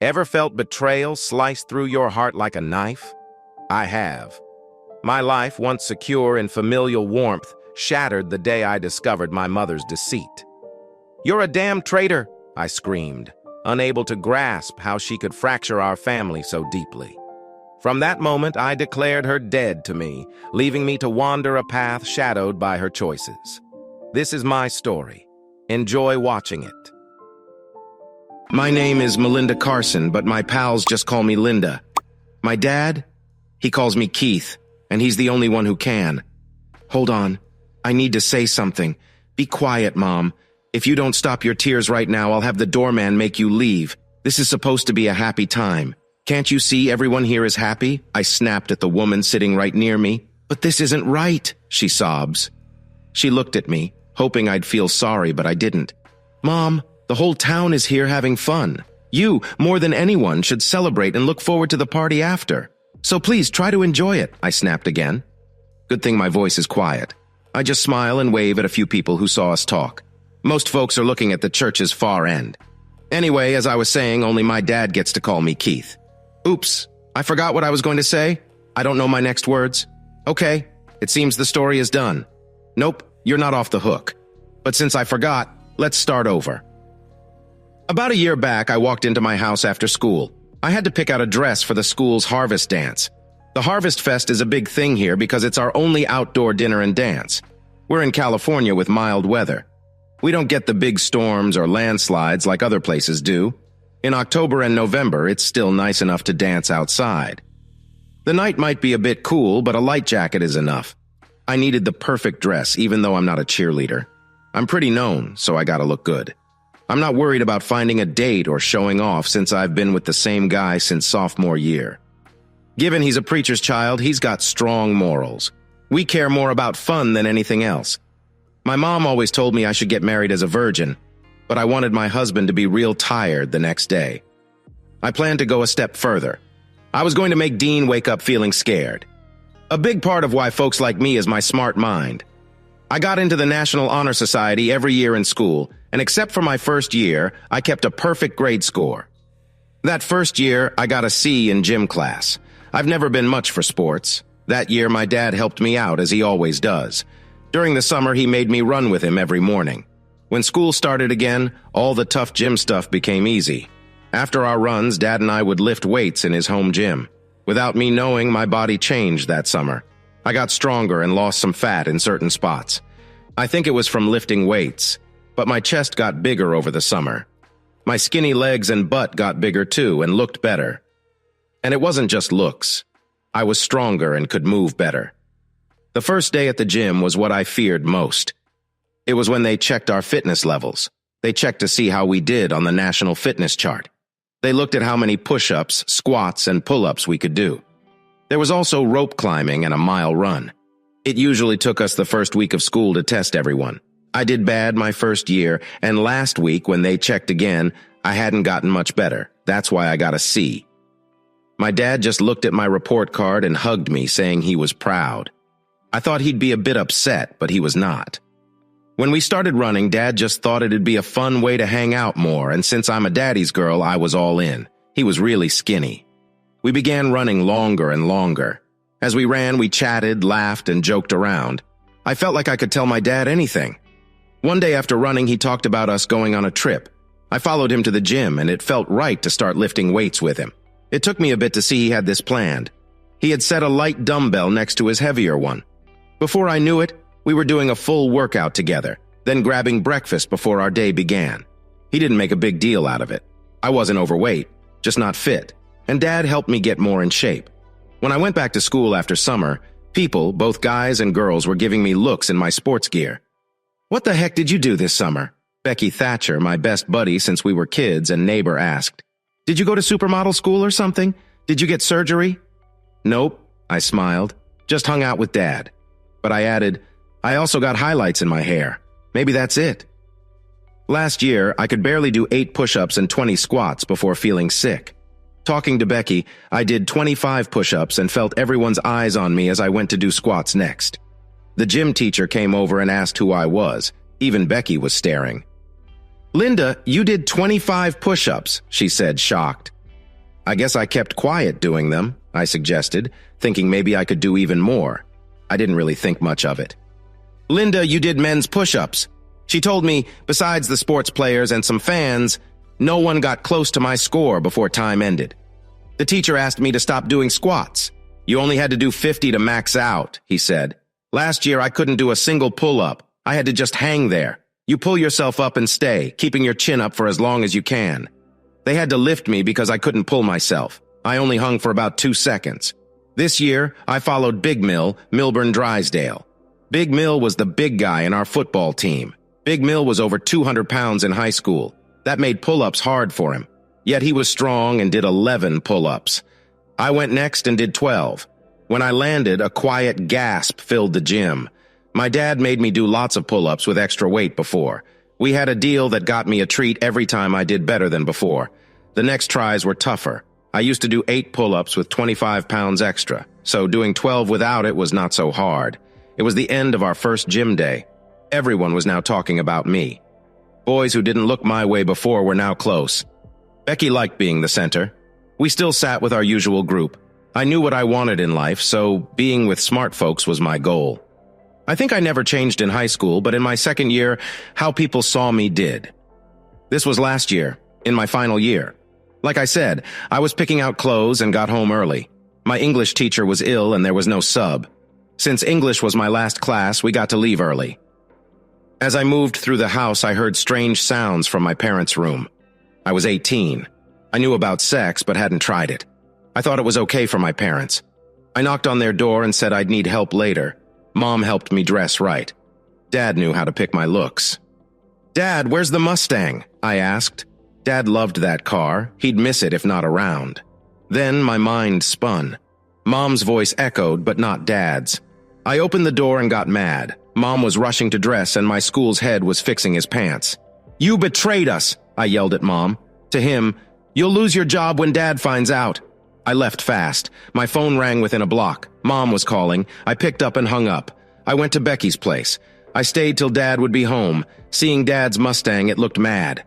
Ever felt betrayal sliced through your heart like a knife? I have. My life, once secure in familial warmth, shattered the day I discovered my mother's deceit. "You're a damn traitor," I screamed, unable to grasp how she could fracture our family so deeply. From that moment, I declared her dead to me, leaving me to wander a path shadowed by her choices. This is my story. Enjoy watching it. My name is Melinda Carson, but my pals just call me Linda. My dad? He calls me Keith, and he's the only one who can. Hold on. I need to say something. Be quiet, Mom. If you don't stop your tears right now, I'll have the doorman make you leave. This is supposed to be a happy time. Can't you see everyone here is happy? I snapped at the woman sitting right near me. But this isn't right, she sobs. She looked at me, hoping I'd feel sorry, but I didn't. Mom, the whole town is here having fun. You, more than anyone, should celebrate and look forward to the party after. So please try to enjoy it, I snapped again. Good thing my voice is quiet. I just smile and wave at a few people who saw us talk. Most folks are looking at the church's far end. Anyway, as I was saying, only my dad gets to call me Keith. Oops, I forgot what I was going to say. I don't know my next words. Okay, it seems the story is done. Nope, you're not off the hook. But since I forgot, let's start over. About a year back, I walked into my house after school. I had to pick out a dress for the school's harvest dance. The Harvest Fest is a big thing here because it's our only outdoor dinner and dance. We're in California with mild weather. We don't get the big storms or landslides like other places do. In October and November, it's still nice enough to dance outside. The night might be a bit cool, but a light jacket is enough. I needed the perfect dress, even though I'm not a cheerleader. I'm pretty known, so I gotta look good. I'm not worried about finding a date or showing off since I've been with the same guy since sophomore year. Given he's a preacher's child, he's got strong morals. We care more about fun than anything else. My mom always told me I should get married as a virgin, but I wanted my husband to be real tired the next day. I planned to go a step further. I was going to make Dean wake up feeling scared. A big part of why folks like me is my smart mind. I got into the National Honor Society every year in school, and except for my first year, I kept a perfect grade score. That first year, I got a C in gym class. I've never been much for sports. That year, my dad helped me out, as he always does. During the summer, he made me run with him every morning. When school started again, all the tough gym stuff became easy. After our runs, Dad and I would lift weights in his home gym. Without me knowing, my body changed that summer. I got stronger and lost some fat in certain spots. I think it was from lifting weights, but my chest got bigger over the summer. My skinny legs and butt got bigger too and looked better. And it wasn't just looks. I was stronger and could move better. The first day at the gym was what I feared most. It was when they checked our fitness levels. They checked to see how we did on the national fitness chart. They looked at how many push-ups, squats, and pull-ups we could do. There was also rope climbing and a mile run. It usually took us the first week of school to test everyone. I did bad my first year, and last week when they checked again, I hadn't gotten much better. That's why I got a C. My dad just looked at my report card and hugged me, saying he was proud. I thought he'd be a bit upset, but he was not. When we started running, Dad just thought it'd be a fun way to hang out more, and since I'm a daddy's girl, I was all in. He was really skinny. We began running longer and longer. As we ran, we chatted, laughed, and joked around. I felt like I could tell my dad anything. One day after running, he talked about us going on a trip. I followed him to the gym, and it felt right to start lifting weights with him. It took me a bit to see he had this planned. He had set a light dumbbell next to his heavier one. Before I knew it, we were doing a full workout together, then grabbing breakfast before our day began. He didn't make a big deal out of it. I wasn't overweight, just not fit, and Dad helped me get more in shape. When I went back to school after summer, people, both guys and girls, were giving me looks in my sports gear. "What the heck did you do this summer?" Becky Thatcher, my best buddy since we were kids and neighbor, asked. "Did you go to supermodel school or something? Did you get surgery?" "Nope," I smiled. "Just hung out with Dad." But I added, "I also got highlights in my hair. Maybe that's it." Last year, I could barely do 8 push-ups and 20 squats before feeling sick. Talking to Becky, I did 25 push-ups and felt everyone's eyes on me as I went to do squats next. The gym teacher came over and asked who I was. Even Becky was staring. "Linda, you did 25 push-ups," she said, shocked. I guess I kept quiet doing them, I suggested, thinking maybe I could do even more. I didn't really think much of it. Linda, you did men's push-ups. She told me, besides the sports players and some fans, no one got close to my score before time ended. The teacher asked me to stop doing squats. You only had to do 50 to max out, he said. Last year I couldn't do a single pull-up. I had to just hang there. You pull yourself up and stay, keeping your chin up for as long as you can. They had to lift me because I couldn't pull myself. I only hung for about 2 seconds. This year, I followed Big Mill, Milburn Drysdale. Big Mill was the big guy in our football team. Big Mill was over 200 pounds in high school. That made pull-ups hard for him. Yet he was strong and did 11 pull-ups. I went next and did 12. When I landed, a quiet gasp filled the gym. My dad made me do lots of pull-ups with extra weight before. We had a deal that got me a treat every time I did better than before. The next tries were tougher. I used to do 8 pull-ups with 25 pounds extra, so doing 12 without it was not so hard. It was the end of our first gym day. Everyone was now talking about me. Boys who didn't look my way before were now close. Becky liked being the center. We still sat with our usual group. I knew what I wanted in life, so being with smart folks was my goal. I think I never changed in high school, but in my second year, how people saw me did. This was last year, in my final year. Like I said, I was picking out clothes and got home early. My English teacher was ill and there was no sub. Since English was my last class, we got to leave early. As I moved through the house, I heard strange sounds from my parents' room. I was 18. I knew about sex, but hadn't tried it. I thought it was okay for my parents. I knocked on their door and said I'd need help later. Mom helped me dress right. Dad knew how to pick my looks. "Dad, where's the Mustang?" I asked. Dad loved that car. He'd miss it if not around. Then my mind spun. Mom's voice echoed, but not Dad's. I opened the door and got mad. Mom was rushing to dress and my school's head was fixing his pants. "You betrayed us," I yelled at Mom. To him, "You'll lose your job when Dad finds out." I left fast. My phone rang within a block. Mom was calling. I picked up and hung up. I went to Becky's place. I stayed till Dad would be home. Seeing Dad's Mustang, it looked mad.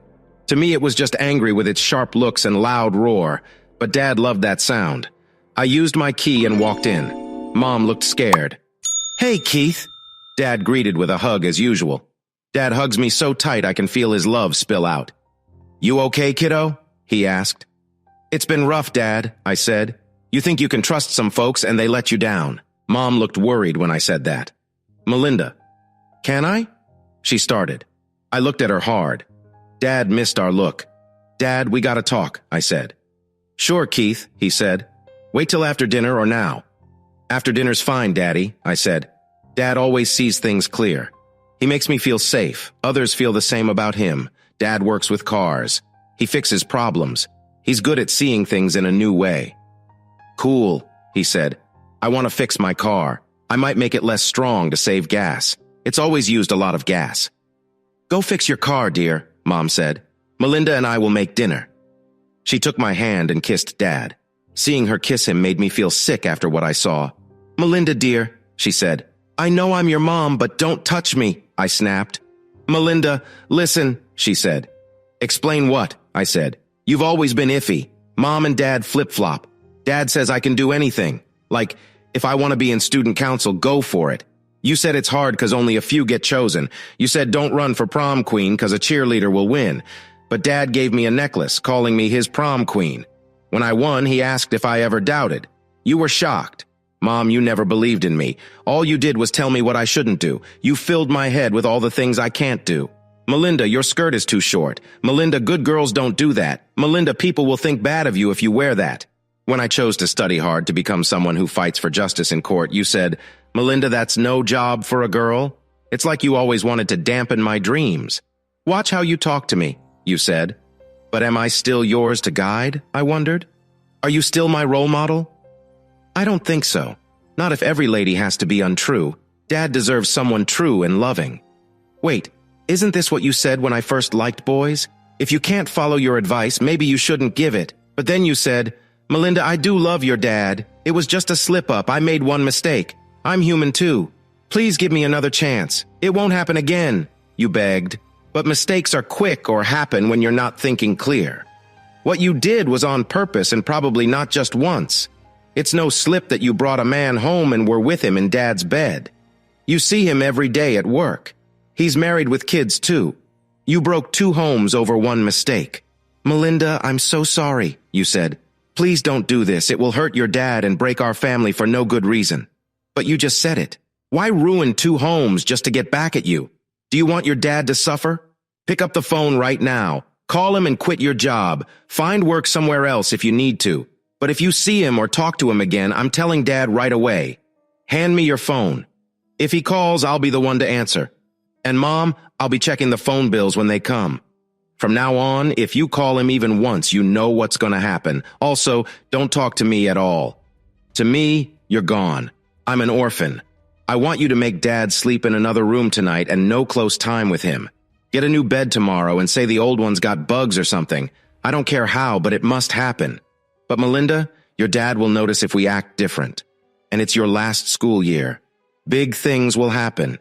To me, it was just angry with its sharp looks and loud roar, but Dad loved that sound. I used my key and walked in. Mom looked scared. "Hey, Keith." Dad greeted with a hug as usual. Dad hugs me so tight I can feel his love spill out. "You okay, kiddo?" he asked. "It's been rough, Dad," I said. "You think you can trust some folks and they let you down." Mom looked worried when I said that. "Melinda, can I?" She started. I looked at her hard. Dad missed our look. "Dad, we gotta talk," I said. "Sure, Keith," he said. "Wait till after dinner or now?" "After dinner's fine, Daddy," I said. Dad always sees things clear. He makes me feel safe. Others feel the same about him. Dad works with cars. He fixes problems. He's good at seeing things in a new way. "Cool," he said. "I want to fix my car. I might make it less strong to save gas. It's always used a lot of gas." "Go fix your car, dear," Mom said. "Melinda and I will make dinner." She took my hand and kissed Dad. Seeing her kiss him made me feel sick after what I saw. "Melinda, dear," she said. "I know I'm your mom, but don't touch me," I snapped. "Melinda, listen," she said. "Explain what?" I said. "You've always been iffy. Mom and Dad flip-flop. Dad says I can do anything. Like, if I want to be in student council, go for it. You said it's hard because only a few get chosen. You said don't run for prom queen because a cheerleader will win. But Dad gave me a necklace, calling me his prom queen. When I won, he asked if I ever doubted. You were shocked. Mom, you never believed in me. All you did was tell me what I shouldn't do. You filled my head with all the things I can't do. Melinda, your skirt is too short. Melinda, good girls don't do that. Melinda, people will think bad of you if you wear that. When I chose to study hard to become someone who fights for justice in court, you said, Melinda, that's no job for a girl. It's like you always wanted to dampen my dreams. Watch how you talk to me, you said. But am I still yours to guide? I wondered. Are you still my role model? I don't think so. Not if every lady has to be untrue. Dad deserves someone true and loving. Wait, isn't this what you said when I first liked boys? If you can't follow your advice, maybe you shouldn't give it. But then you said, Melinda, I do love your dad. It was just a slip-up. I made one mistake. I'm human too. Please give me another chance. It won't happen again, you begged. But mistakes are quick or happen when you're not thinking clear. What you did was on purpose and probably not just once. It's no slip that you brought a man home and were with him in Dad's bed. You see him every day at work. He's married with kids too. You broke 2 homes over one mistake. Melinda, I'm so sorry, you said. Please don't do this. It will hurt your dad and break our family for no good reason. But you just said it. Why ruin 2 homes just to get back at you? Do you want your dad to suffer? Pick up the phone right now. Call him and quit your job. Find work somewhere else if you need to. But if you see him or talk to him again, I'm telling Dad right away. Hand me your phone. If he calls, I'll be the one to answer. And Mom, I'll be checking the phone bills when they come. From now on, if you call him even once, you know what's going to happen. Also, don't talk to me at all. To me, you're gone. I'm an orphan. I want you to make Dad sleep in another room tonight and no close time with him. Get a new bed tomorrow and say the old one's got bugs or something. I don't care how, but it must happen. But Melinda, your dad will notice if we act different. And it's your last school year. Big things will happen.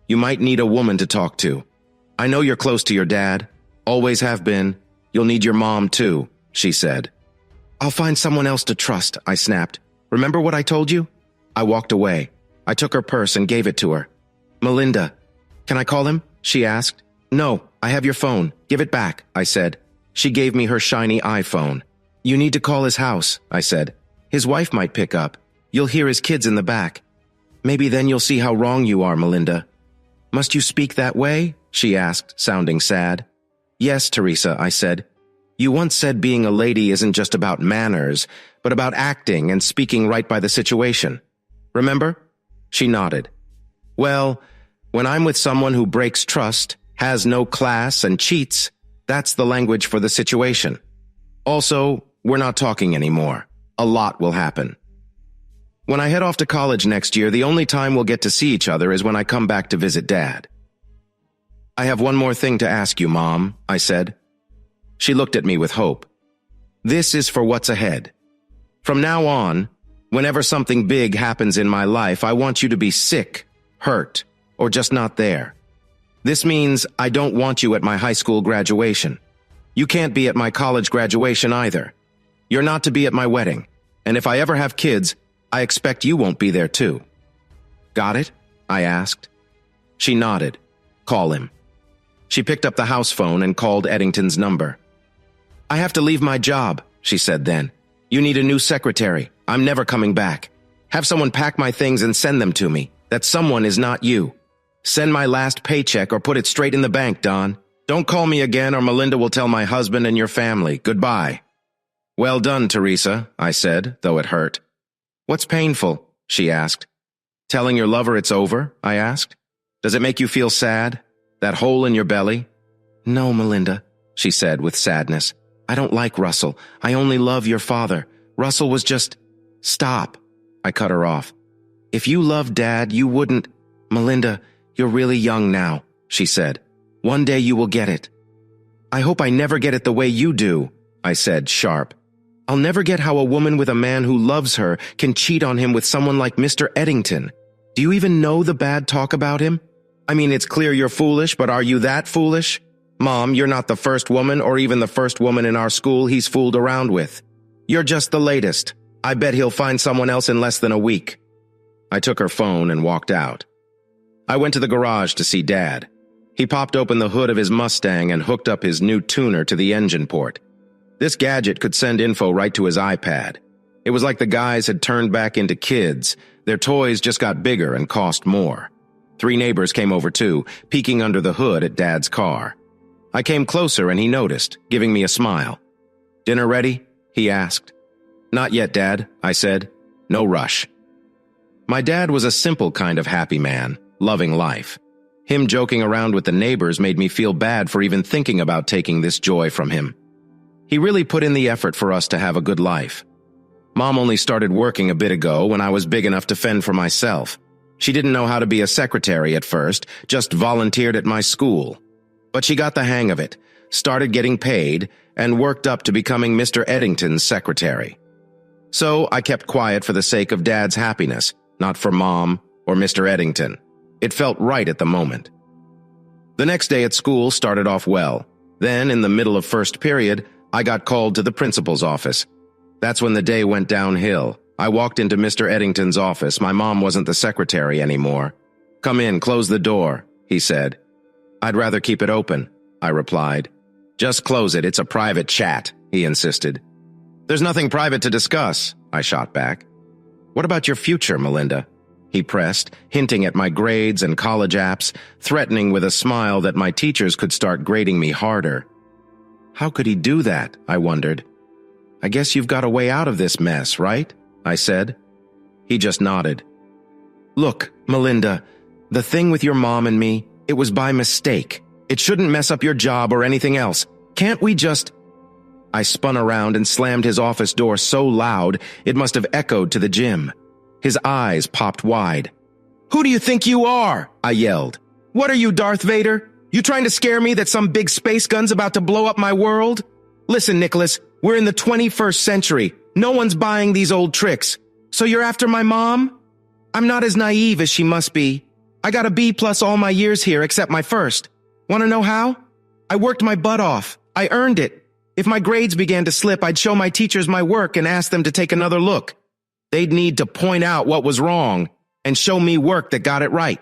You might need a woman to talk to. I know you're close to your dad. Always have been. You'll need your mom too, she said. I'll find someone else to trust, I snapped. Remember what I told you? I walked away. I took her purse and gave it to her. Melinda, can I call him? She asked. No, I have your phone. Give it back, I said. She gave me her shiny iPhone. You need to call his house, I said. His wife might pick up. You'll hear his kids in the back. Maybe then you'll see how wrong you are, Melinda. Must you speak that way? She asked, sounding sad. Yes, Teresa, I said. You once said being a lady isn't just about manners, but about acting and speaking right by the situation. Remember? She nodded. Well, when I'm with someone who breaks trust, has no class, and cheats, that's the language for the situation. Also, we're not talking anymore. A lot will happen. When I head off to college next year, the only time we'll get to see each other is when I come back to visit Dad. I have one more thing to ask you, Mom, I said. She looked at me with hope. This is for what's ahead. From now on, whenever something big happens in my life, I want you to be sick, hurt, or just not there. This means I don't want you at my high school graduation. You can't be at my college graduation either. You're not to be at my wedding. And if I ever have kids, I expect you won't be there too. Got it? I asked. She nodded. Call him. She picked up the house phone and called Eddington's number. I have to leave my job, she said then. You need a new secretary. I'm never coming back. Have someone pack my things and send them to me. That someone is not you. Send my last paycheck or put it straight in the bank, Don. Don't call me again or Melinda will tell my husband and your family. Goodbye. Well done, Teresa, I said, though it hurt. What's painful? She asked. Telling your lover it's over? I asked. Does it make you feel sad? That hole in your belly? No, Melinda, she said with sadness. I don't like Russell. I only love your father. Russell was just... Stop. I cut her off. If you loved Dad, you wouldn't... Melinda, you're really young now, she said. One day you will get it. I hope I never get it the way you do, I said, sharp. I'll never get how a woman with a man who loves her can cheat on him with someone like Mr. Eddington. Do you even know the bad talk about him? I mean, it's clear you're foolish, but are you that foolish? Mom, you're not the first woman or even the first woman in our school he's fooled around with. You're just the latest. I bet he'll find someone else in less than a week. I took her phone and walked out. I went to the garage to see Dad. He popped open the hood of his Mustang and hooked up his new tuner to the engine port. This gadget could send info right to his iPad. It was like the guys had turned back into kids. Their toys just got bigger and cost more. 3 neighbors came over too, peeking under the hood at Dad's car. I came closer and he noticed, giving me a smile. Dinner ready? He asked. Not yet, Dad, I said. No rush. My dad was a simple kind of happy man, loving life. Him joking around with the neighbors made me feel bad for even thinking about taking this joy from him. He really put in the effort for us to have a good life. Mom only started working a bit ago when I was big enough to fend for myself. She didn't know how to be a secretary at first, just volunteered at my school. But she got the hang of it, started getting paid, and worked up to becoming Mr. Eddington's secretary. So I kept quiet for the sake of Dad's happiness, not for Mom or Mr. Eddington. It felt right at the moment. The next day at school started off well. Then, in the middle of first period, I got called to the principal's office. That's when the day went downhill. I walked into Mr. Eddington's office. My mom wasn't the secretary anymore. "Come in, close the door," he said. "I'd rather keep it open," I replied. "Just close it, it's a private chat," he insisted. "There's nothing private to discuss," I shot back. "What about your future, Melinda?" he pressed, hinting at my grades and college apps, threatening with a smile that my teachers could start grading me harder. How could he do that, I wondered. "I guess you've got a way out of this mess, right?" I said. He just nodded. "Look, Melinda, the thing with your mom and me, it was by mistake. It shouldn't mess up your job or anything else. Can't we just—" I spun around and slammed his office door so loud it must have echoed to the gym. His eyes popped wide. "Who do you think you are?" I yelled. "What are you, Darth Vader? You trying to scare me that some big space gun's about to blow up my world? Listen, Nicholas, we're in the 21st century. No one's buying these old tricks. So you're after my mom? I'm not as naive as she must be. I got a B+ all my years here except my first. Want to know how? I worked my butt off. I earned it. If my grades began to slip, I'd show my teachers my work and ask them to take another look. They'd need to point out what was wrong and show me work that got it right.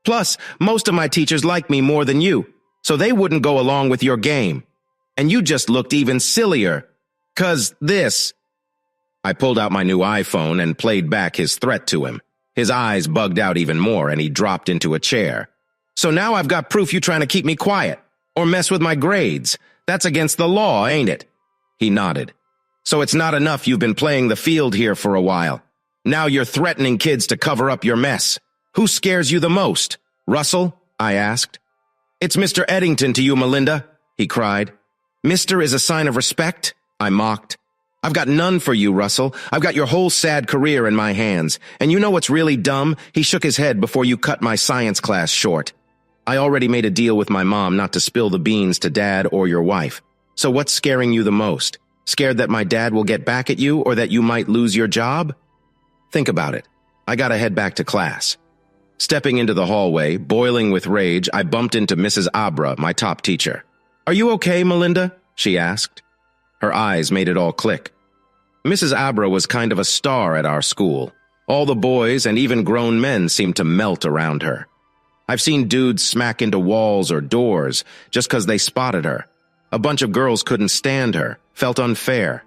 Plus, most of my teachers like me more than you, so they wouldn't go along with your game. And you just looked even sillier. 'Cause this—" I pulled out my new iPhone and played back his threat to him. His eyes bugged out even more and he dropped into a chair. "So now I've got proof you trying to keep me quiet or mess with my grades. That's against the law, ain't it?" He nodded. "So it's not enough you've been playing the field here for a while. Now you're threatening kids to cover up your mess. Who scares you the most? Russell?" I asked. "It's Mr. Eddington to you, Melinda," he cried. "Mr. is a sign of respect?" I mocked. "I've got none for you, Russell. I've got your whole sad career in my hands. And you know what's really dumb?" He shook his head before you cut my science class short. "I already made a deal with my mom not to spill the beans to Dad or your wife. So what's scaring you the most? Scared that my dad will get back at you or that you might lose your job? Think about it. I gotta head back to class." Stepping into the hallway, boiling with rage, I bumped into Mrs. Abra, my top teacher. "Are you okay, Melinda?" she asked. Her eyes made it all click. Mrs. Abra was kind of a star at our school. All the boys and even grown men seemed to melt around her. I've seen dudes smack into walls or doors just 'cause they spotted her. A bunch of girls couldn't stand her, felt unfair.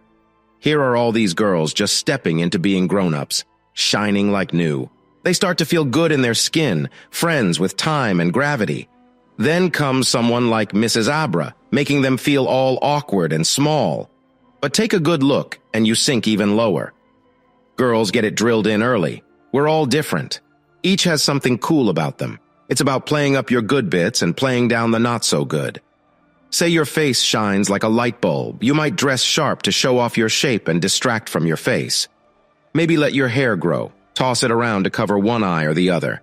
Here are all these girls just stepping into being grown-ups, shining like new. They start to feel good in their skin, friends with time and gravity. Then comes someone like Mrs. Abra, making them feel all awkward and small. But take a good look, and you sink even lower. Girls get it drilled in early. We're all different. Each has something cool about them. It's about playing up your good bits and playing down the not-so-good. Say your face shines like a light bulb. You might dress sharp to show off your shape and distract from your face. Maybe let your hair grow. Toss it around to cover one eye or the other.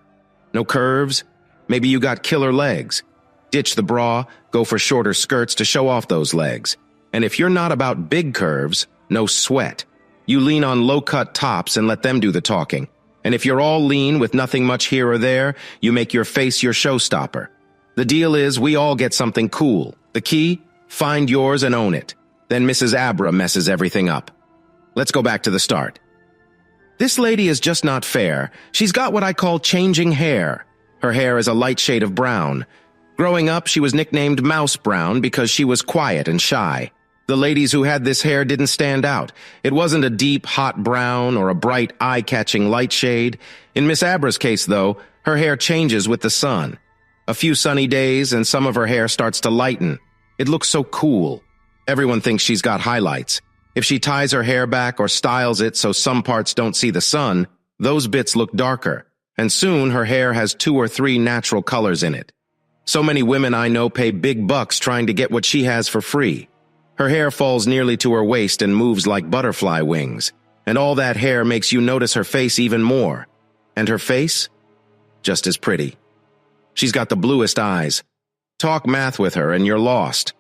No curves? Maybe you got killer legs. Ditch the bra, go for shorter skirts to show off those legs. And if you're not about big curves, no sweat. You lean on low-cut tops and let them do the talking. And if you're all lean with nothing much here or there, you make your face your showstopper. The deal is we all get something cool. The key? Find yours and own it. Then Mrs. Abra messes everything up. Let's go back to the start. This lady is just not fair. She's got what I call changing hair. Her hair is a light shade of brown. Growing up, she was nicknamed Mouse Brown because she was quiet and shy. The ladies who had this hair didn't stand out. It wasn't a deep, hot brown or a bright, eye-catching light shade. In Miss Abra's case, though, her hair changes with the sun. A few sunny days and some of her hair starts to lighten. It looks so cool. Everyone thinks she's got highlights. If she ties her hair back or styles it so some parts don't see the sun, those bits look darker. And soon her hair has 2 or 3 natural colors in it. So many women I know pay big bucks trying to get what she has for free. Her hair falls nearly to her waist and moves like butterfly wings. And all that hair makes you notice her face even more. And her face? Just as pretty. She's got the bluest eyes. Talk math with her and you're lost.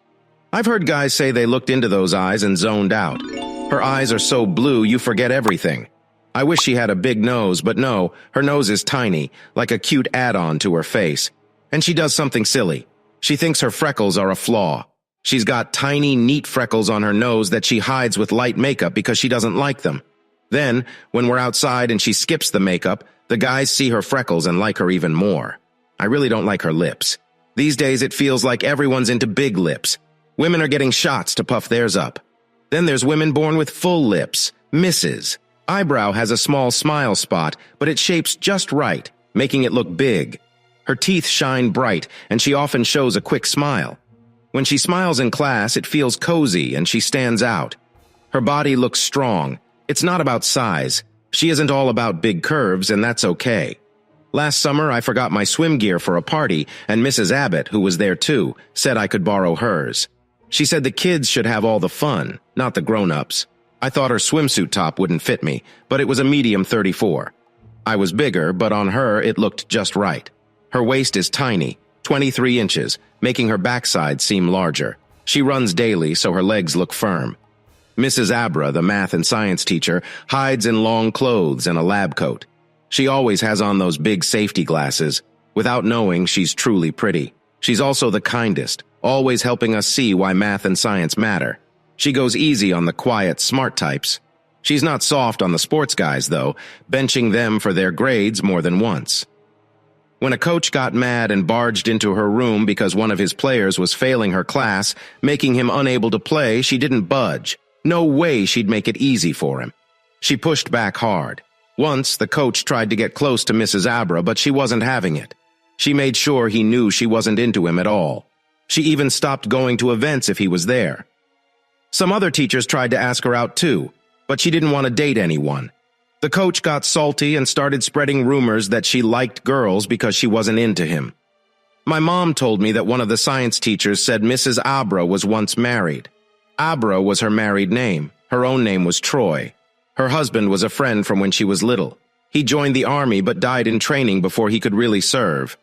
I've heard guys say they looked into those eyes and zoned out. Her eyes are so blue you forget everything. I wish she had a big nose, but no, her nose is tiny, like a cute add-on to her face. And she does something silly. She thinks her freckles are a flaw. She's got tiny, neat freckles on her nose that she hides with light makeup because she doesn't like them. Then, when we're outside and she skips the makeup, the guys see her freckles and like her even more. I really don't like her lips. These days it feels like everyone's into big lips. Women are getting shots to puff theirs up. Then there's women born with full lips, misses. Eyebrow has a small smile spot, but it shapes just right, making it look big. Her teeth shine bright, and she often shows a quick smile. When she smiles in class, it feels cozy and she stands out. Her body looks strong. It's not about size. She isn't all about big curves, and that's okay. Last summer, I forgot my swim gear for a party, and Mrs. Abbott, who was there too, said I could borrow hers. She said the kids should have all the fun, not the grown-ups. I thought her swimsuit top wouldn't fit me, but it was a medium 34. I was bigger, but on her it looked just right. Her waist is tiny, 23 inches, making her backside seem larger. She runs daily, so her legs look firm. Mrs. Abra, the math and science teacher, hides in long clothes and a lab coat. She always has on those big safety glasses. Without knowing, she's truly pretty. She's also the kindest, always helping us see why math and science matter. She goes easy on the quiet, smart types. She's not soft on the sports guys, though, benching them for their grades more than once. When a coach got mad and barged into her room because one of his players was failing her class, making him unable to play, she didn't budge. No way she'd make it easy for him. She pushed back hard. Once, the coach tried to get close to Mrs. Abra, but she wasn't having it. She made sure he knew she wasn't into him at all. She even stopped going to events if he was there. Some other teachers tried to ask her out too, but she didn't want to date anyone. The coach got salty and started spreading rumors that she liked girls because she wasn't into him. My mom told me that one of the science teachers said Mrs. Abra was once married. Abra was her married name. Her own name was Troy. Her husband was a friend from when she was little. He joined the army but died in training before he could really serve.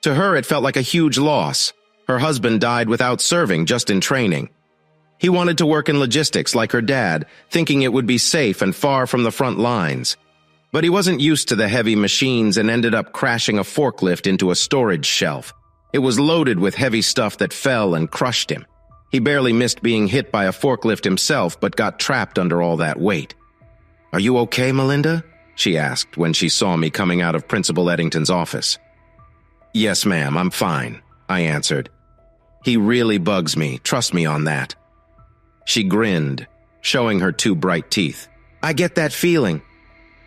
To her, it felt like a huge loss. Her husband died without serving, just in training. He wanted to work in logistics like her dad, thinking it would be safe and far from the front lines. But he wasn't used to the heavy machines and ended up crashing a forklift into a storage shelf. It was loaded with heavy stuff that fell and crushed him. He barely missed being hit by a forklift himself, but got trapped under all that weight. "Are you okay, Melinda?" she asked when she saw me coming out of Principal Eddington's office. "Yes, ma'am, I'm fine," I answered. "He really bugs me, trust me on that." She grinned, showing her two bright teeth. "I get that feeling.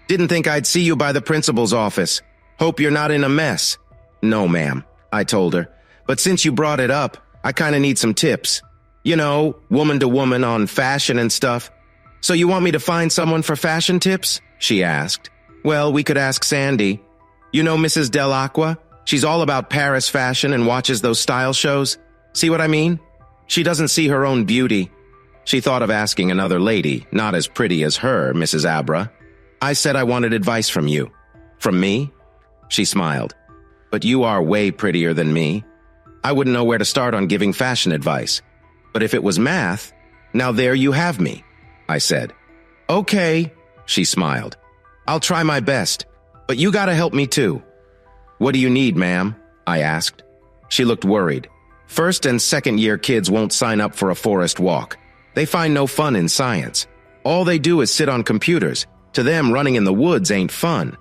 Didn't think I'd see you by the principal's office. Hope you're not in a mess." "No, ma'am," I told her. "But since you brought it up, I kinda need some tips. You know, woman to woman on fashion and stuff. So you want me to find someone for fashion tips?" she asked. "Well, we could ask Sandy. You know Mrs. Delacqua? She's all about Paris fashion and watches those style shows. See what I mean? She doesn't see her own beauty." She thought of asking another lady, not as pretty as her, Mrs. Abra. "I said I wanted advice from you." "From me?" She smiled. "But you are way prettier than me. I wouldn't know where to start on giving fashion advice. But if it was math, now there you have me," I said. "Okay," she smiled. "I'll try my best, but you gotta help me too." "What do you need, ma'am?" I asked. She looked worried. "First and second year kids won't sign up for a forest walk. They find no fun in science. All they do is sit on computers. To them, running in the woods ain't fun.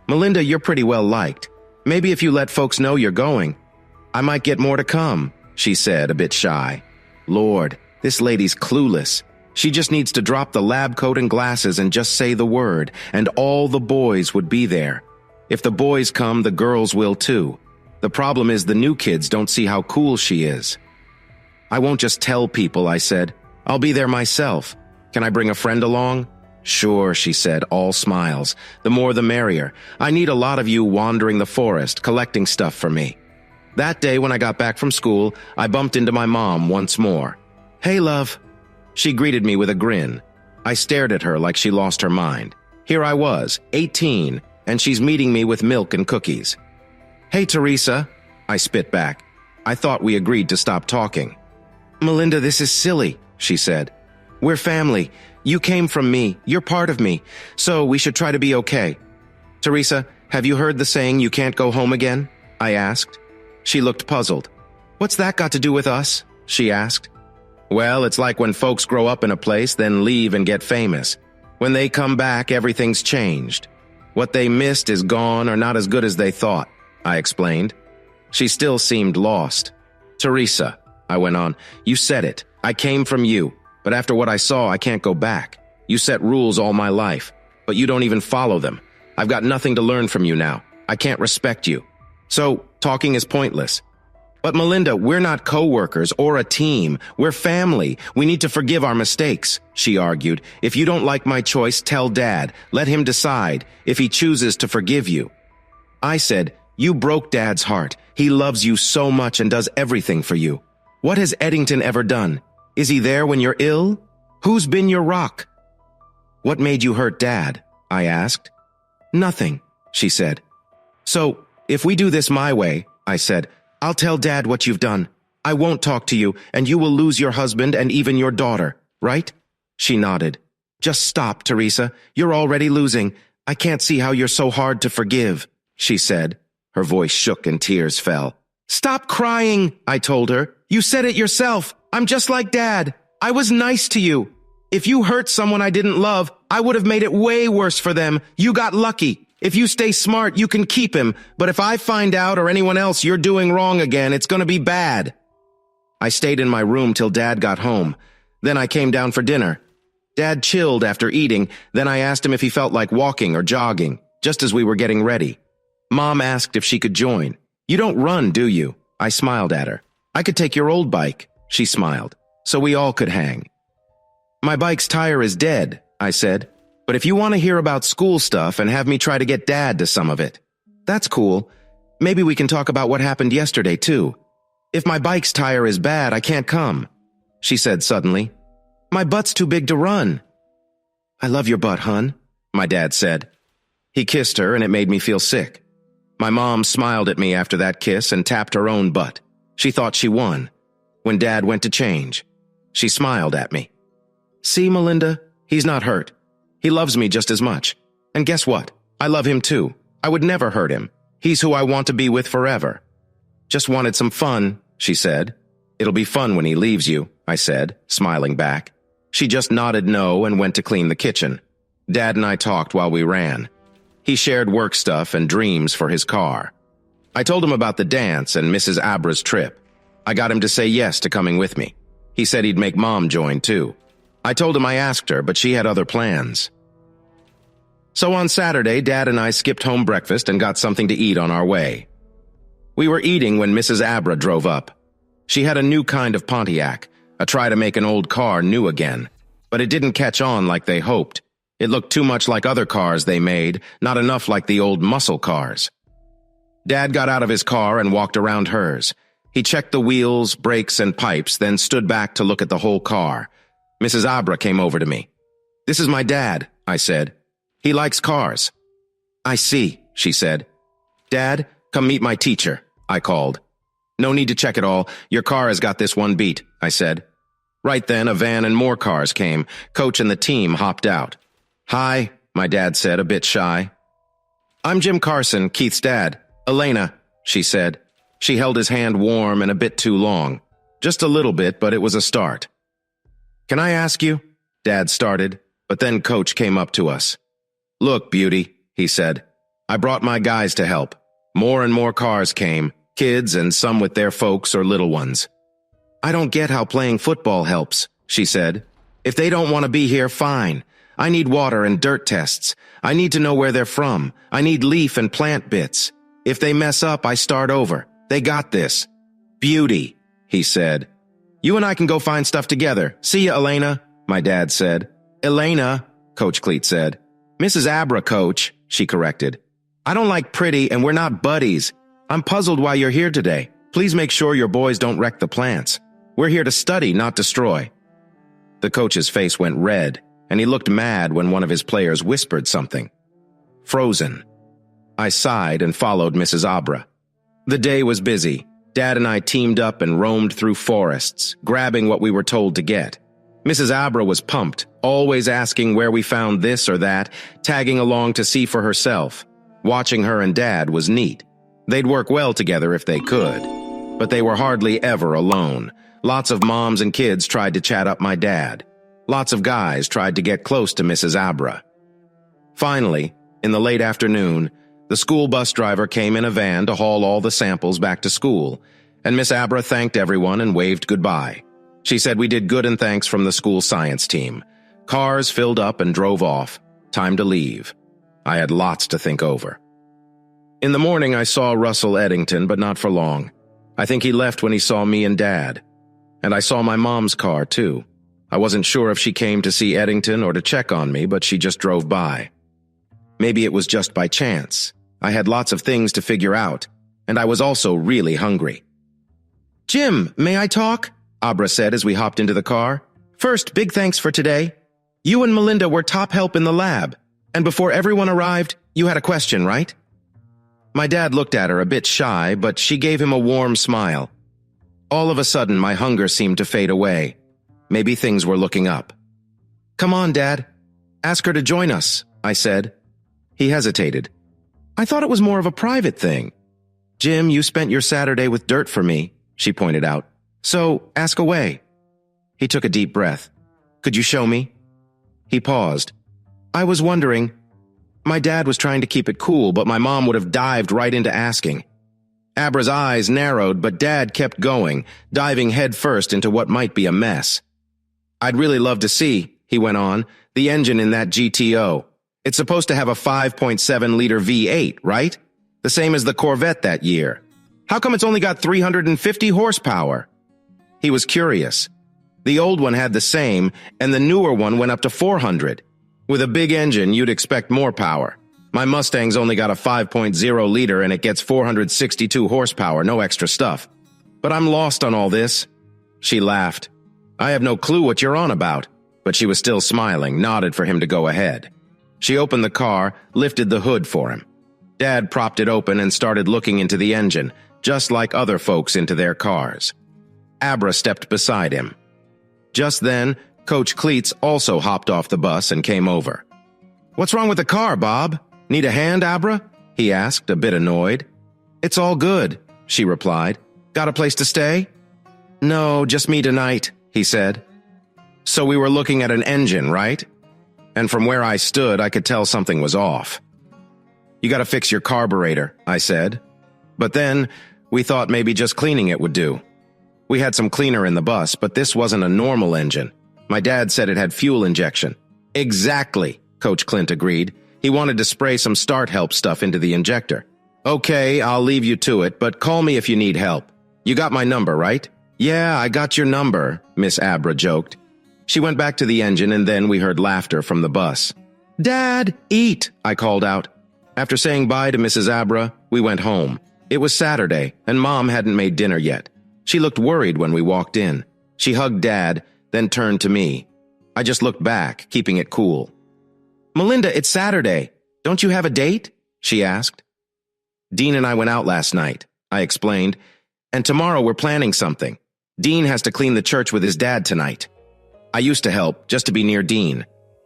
Melinda, you're pretty well liked. Maybe if you let folks know you're going, I might get more to come," she said, a bit shy. Lord, this lady's clueless. She just needs to drop the lab coat and glasses and just say the word, and all the boys would be there. If the boys come, the girls will too. The problem is the new kids don't see how cool she is. "I won't just tell people," I said. "I'll be there myself. Can I bring a friend along?" "Sure," she said, all smiles. "The more the merrier. I need a lot of you wandering the forest, collecting stuff for me." That day when I got back from school, I bumped into my mom once more. "Hey, love." She greeted me with a grin. I stared at her like she lost her mind. Here I was, 18, and she's meeting me with milk and cookies. "Hey, Teresa," I spit back. I thought we agreed to stop talking. "Melinda, this is silly," she said. "We're family. You came from me. You're part of me. So we should try to be okay." "Teresa, have you heard the saying you can't go home again?" I asked. She looked puzzled. "What's that got to do with us?" she asked. Well, it's like when folks grow up in a place, then leave and get famous. When they come back, everything's changed. What they missed is gone or not as good as they thought, I explained. She still seemed lost. Teresa, I went on, you said it. I came from you, but after what I saw, I can't go back. You set rules all my life, but you don't even follow them. I've got nothing to learn from you now. I can't respect you. So, talking is pointless. But Melinda, we're not co-workers or a team. We're family. We need to forgive our mistakes, she argued. If you don't like my choice, tell Dad. Let him decide if he chooses to forgive you. I said, you broke Dad's heart. He loves you so much and does everything for you. What has Eddington ever done? Is he there when you're ill? Who's been your rock? What made you hurt Dad? I asked. Nothing, she said. So, if we do this my way, I said, I'll tell Dad what you've done. I won't talk to you, and you will lose your husband and even your daughter, right? She nodded. Just stop, Teresa. You're already losing. I can't see how you're so hard to forgive, she said. Her voice shook and tears fell. Stop crying, I told her. You said it yourself. I'm just like Dad. I was nice to you. If you hurt someone I didn't love, I would have made it way worse for them. You got lucky. If you stay smart, you can keep him. But if I find out or anyone else you're doing wrong again, it's going to be bad. I stayed in my room till Dad got home. Then I came down for dinner. Dad chilled after eating. Then I asked him if he felt like walking or jogging, just as we were getting ready. Mom asked if she could join. You don't run, do you? I smiled at her. I could take your old bike. She smiled. So we all could hang. My bike's tire is dead, I said. But if you want to hear about school stuff and have me try to get Dad to some of it, that's cool. Maybe we can talk about what happened yesterday, too. If my bike's tire is bad, I can't come, she said suddenly. My butt's too big to run. I love your butt, hun, my dad said. He kissed her and it made me feel sick. My mom smiled at me after that kiss and tapped her own butt. She thought she won. When Dad went to change, she smiled at me. See, Melinda, he's not hurt. He loves me just as much. And guess what? I love him too. I would never hurt him. He's who I want to be with forever. Just wanted some fun, she said. It'll be fun when he leaves you, I said, smiling back. She just nodded no and went to clean the kitchen. Dad and I talked while we ran. He shared work stuff and dreams for his car. I told him about the dance and Mrs. Abra's trip. I got him to say yes to coming with me. He said he'd make Mom join too. I told him I asked her, but she had other plans. So on Saturday, Dad and I skipped home breakfast and got something to eat on our way. We were eating when Mrs. Abra drove up. She had a new kind of Pontiac, a try to make an old car new again. But it didn't catch on like they hoped. It looked too much like other cars they made, not enough like the old muscle cars. Dad got out of his car and walked around hers. He checked the wheels, brakes, and pipes, then stood back to look at the whole car. Mrs. Abra came over to me. This is my dad, I said. He likes cars. I see, she said. Dad, come meet my teacher, I called. No need to check it all. Your car has got this one beat, I said. Right then, a van and more cars came. Coach and the team hopped out. Hi, my dad said, a bit shy. I'm Jim Carson, Keith's dad. Elena, she said. She held his hand warm and a bit too long. Just a little bit, but it was a start. Can I ask you? Dad started, but then Coach came up to us. Look, Beauty, he said. I brought my guys to help. More and more cars came, kids and some with their folks or little ones. I don't get how playing football helps, she said. If they don't want to be here, fine. I need water and dirt tests. I need to know where they're from. I need leaf and plant bits. If they mess up, I start over. They got this. Beauty, he said. You and I can go find stuff together. See ya, Elena, my dad said. Elena, Coach Cleet said. Mrs. Abra, Coach, she corrected. I don't like pretty and we're not buddies. I'm puzzled why you're here today. Please make sure your boys don't wreck the plants. We're here to study, not destroy. The coach's face went red, and he looked mad when one of his players whispered something. Frozen. I sighed and followed Mrs. Abra. The day was busy. Dad and I teamed up and roamed through forests, grabbing what we were told to get. Mrs. Abra was pumped, always asking where we found this or that, tagging along to see for herself. Watching her and Dad was neat. They'd work well together if they could. But they were hardly ever alone. Lots of moms and kids tried to chat up my dad. Lots of guys tried to get close to Mrs. Abra. Finally, in the late afternoon, the school bus driver came in a van to haul all the samples back to school, and Miss Abra thanked everyone and waved goodbye. She said we did good and thanks from the school science team. Cars filled up and drove off. Time to leave. I had lots to think over. In the morning, I saw Russell Eddington, but not for long. I think he left when he saw me and Dad. And I saw my mom's car, too. I wasn't sure if she came to see Eddington or to check on me, but she just drove by. Maybe it was just by chance. I had lots of things to figure out, and I was also really hungry. "Jim, may I talk?" Abra said as we hopped into the car. "First, big thanks for today. You and Melinda were top help in the lab, and before everyone arrived, you had a question, right?" My dad looked at her a bit shy, but she gave him a warm smile. All of a sudden, my hunger seemed to fade away. Maybe things were looking up. "Come on, Dad. Ask her to join us," I said. He hesitated. "I thought it was more of a private thing." "Jim, you spent your Saturday with dirt for me," she pointed out. "So, ask away." He took a deep breath. "Could you show me?" He paused. "I was wondering." My dad was trying to keep it cool, but my mom would have dived right into asking. Abra's eyes narrowed, but Dad kept going, diving headfirst into what might be a mess. "I'd really love to see," he went on, "the engine in that GTO. It's supposed to have a 5.7-liter V8, right? The same as the Corvette that year. How come it's only got 350 horsepower?" He was curious. The old one had the same, and the newer one went up to 400. With a big engine, you'd expect more power. My Mustang's only got a 5.0-liter and it gets 462 horsepower, no extra stuff. But I'm lost on all this. She laughed. "I have no clue what you're on about." But she was still smiling, nodded for him to go ahead. She opened the car, lifted the hood for him. Dad propped it open and started looking into the engine, just like other folks into their cars. Abra stepped beside him. Just then, Coach Cleats also hopped off the bus and came over. "What's wrong with the car, Bob? Need a hand, Abra?" he asked, a bit annoyed. "It's all good," she replied. "Got a place to stay?" "No, just me tonight," he said. So we were looking at an engine, right? And from where I stood, I could tell something was off. "You gotta fix your carburetor," I said. But then, we thought maybe just cleaning it would do. We had some cleaner in the bus, but this wasn't a normal engine. My dad said it had fuel injection. "Exactly," Coach Clint agreed. He wanted to spray some start help stuff into the injector. "Okay, I'll leave you to it, but call me if you need help. You got my number, right?" "Yeah, I got your number," Miss Abra joked. She went back to the engine and then we heard laughter from the bus. "Dad, eat," I called out. After saying bye to Mrs. Abra, we went home. It was Saturday, and Mom hadn't made dinner yet. She looked worried when we walked in. She hugged Dad, then turned to me. I just looked back, keeping it cool. "Melinda, it's Saturday. Don't you have a date?" she asked. "Dean and I went out last night," I explained, "and tomorrow we're planning something. Dean has to clean the church with his dad tonight. I used to help, just to be near Dean.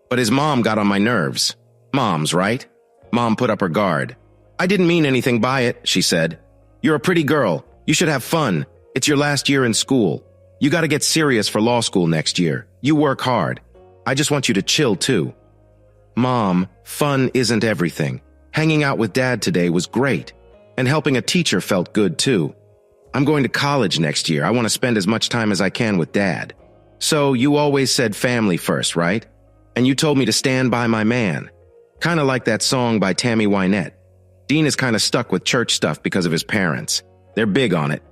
But his mom got on my nerves. Moms, right?" Mom put up her guard. "I didn't mean anything by it," she said. "You're a pretty girl. You should have fun. It's your last year in school. You gotta get serious for law school next year. You work hard. I just want you to chill, too." "Mom, fun isn't everything. Hanging out with Dad today was great. And helping a teacher felt good, too. I'm going to college next year. I want to spend as much time as I can with Dad. So you always said family first, right? And you told me to stand by my man. Kinda like that song by Tammy Wynette. Dean is kinda stuck with church stuff because of his parents. They're big on it.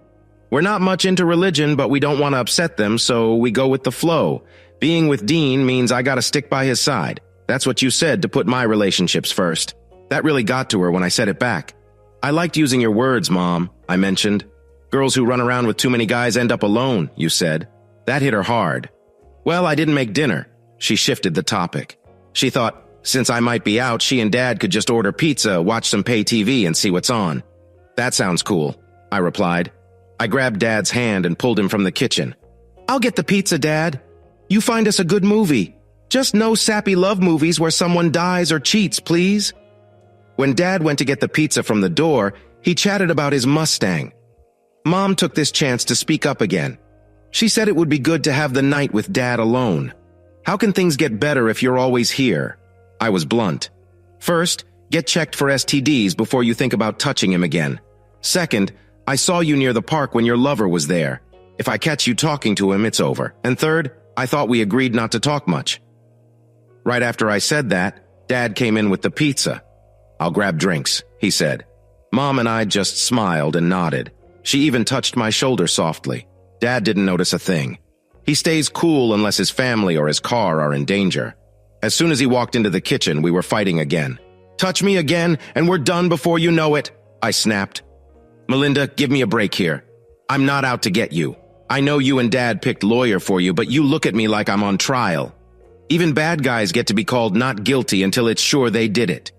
We're not much into religion, but we don't want to upset them, so we go with the flow. Being with Dean means I gotta stick by his side. That's what you said, to put my relationships first. That really got to her when I said it back. I liked using your words, Mom, I mentioned. Girls who run around with too many guys end up alone, you said. That hit her hard. Well, I didn't make dinner. She shifted the topic. She thought, since I might be out, she and Dad could just order pizza, watch some pay TV, and see what's on. That sounds cool, I replied. I grabbed Dad's hand and pulled him from the kitchen. I'll get the pizza, Dad. You find us a good movie. Just no sappy love movies where someone dies or cheats, please. When Dad went to get the pizza from the door, he chatted about his Mustang. Mom took this chance to speak up again. She said it would be good to have the night with Dad alone. How can things get better if you're always here? I was blunt. First, get checked for STDs before you think about touching him again. Second, I saw you near the park when your lover was there. If I catch you talking to him, it's over. And third, I thought we agreed not to talk much. Right after I said that, Dad came in with the pizza. I'll grab drinks, he said. Mom and I just smiled and nodded. She even touched my shoulder softly. Dad didn't notice a thing. He stays cool unless his family or his car are in danger. As soon as he walked into the kitchen, we were fighting again. Touch me again, and we're done before you know it, I snapped. Melinda, give me a break here. I'm not out to get you. I know you and Dad picked lawyer for you, but you look at me like I'm on trial. Even bad guys get to be called not guilty until it's sure they did it.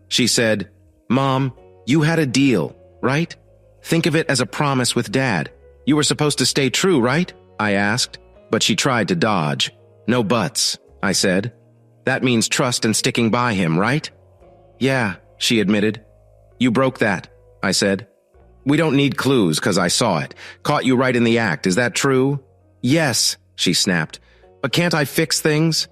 She said, Mom, you had a deal, right? Think of it as a promise with Dad. You were supposed to stay true, right? I asked, but she tried to dodge. No buts, I said. That means trust and sticking by him, right? Yeah, she admitted. You broke that, I said. We don't need clues, 'cause I saw it. Caught you right in the act, is that true? Yes, she snapped. But can't I fix things?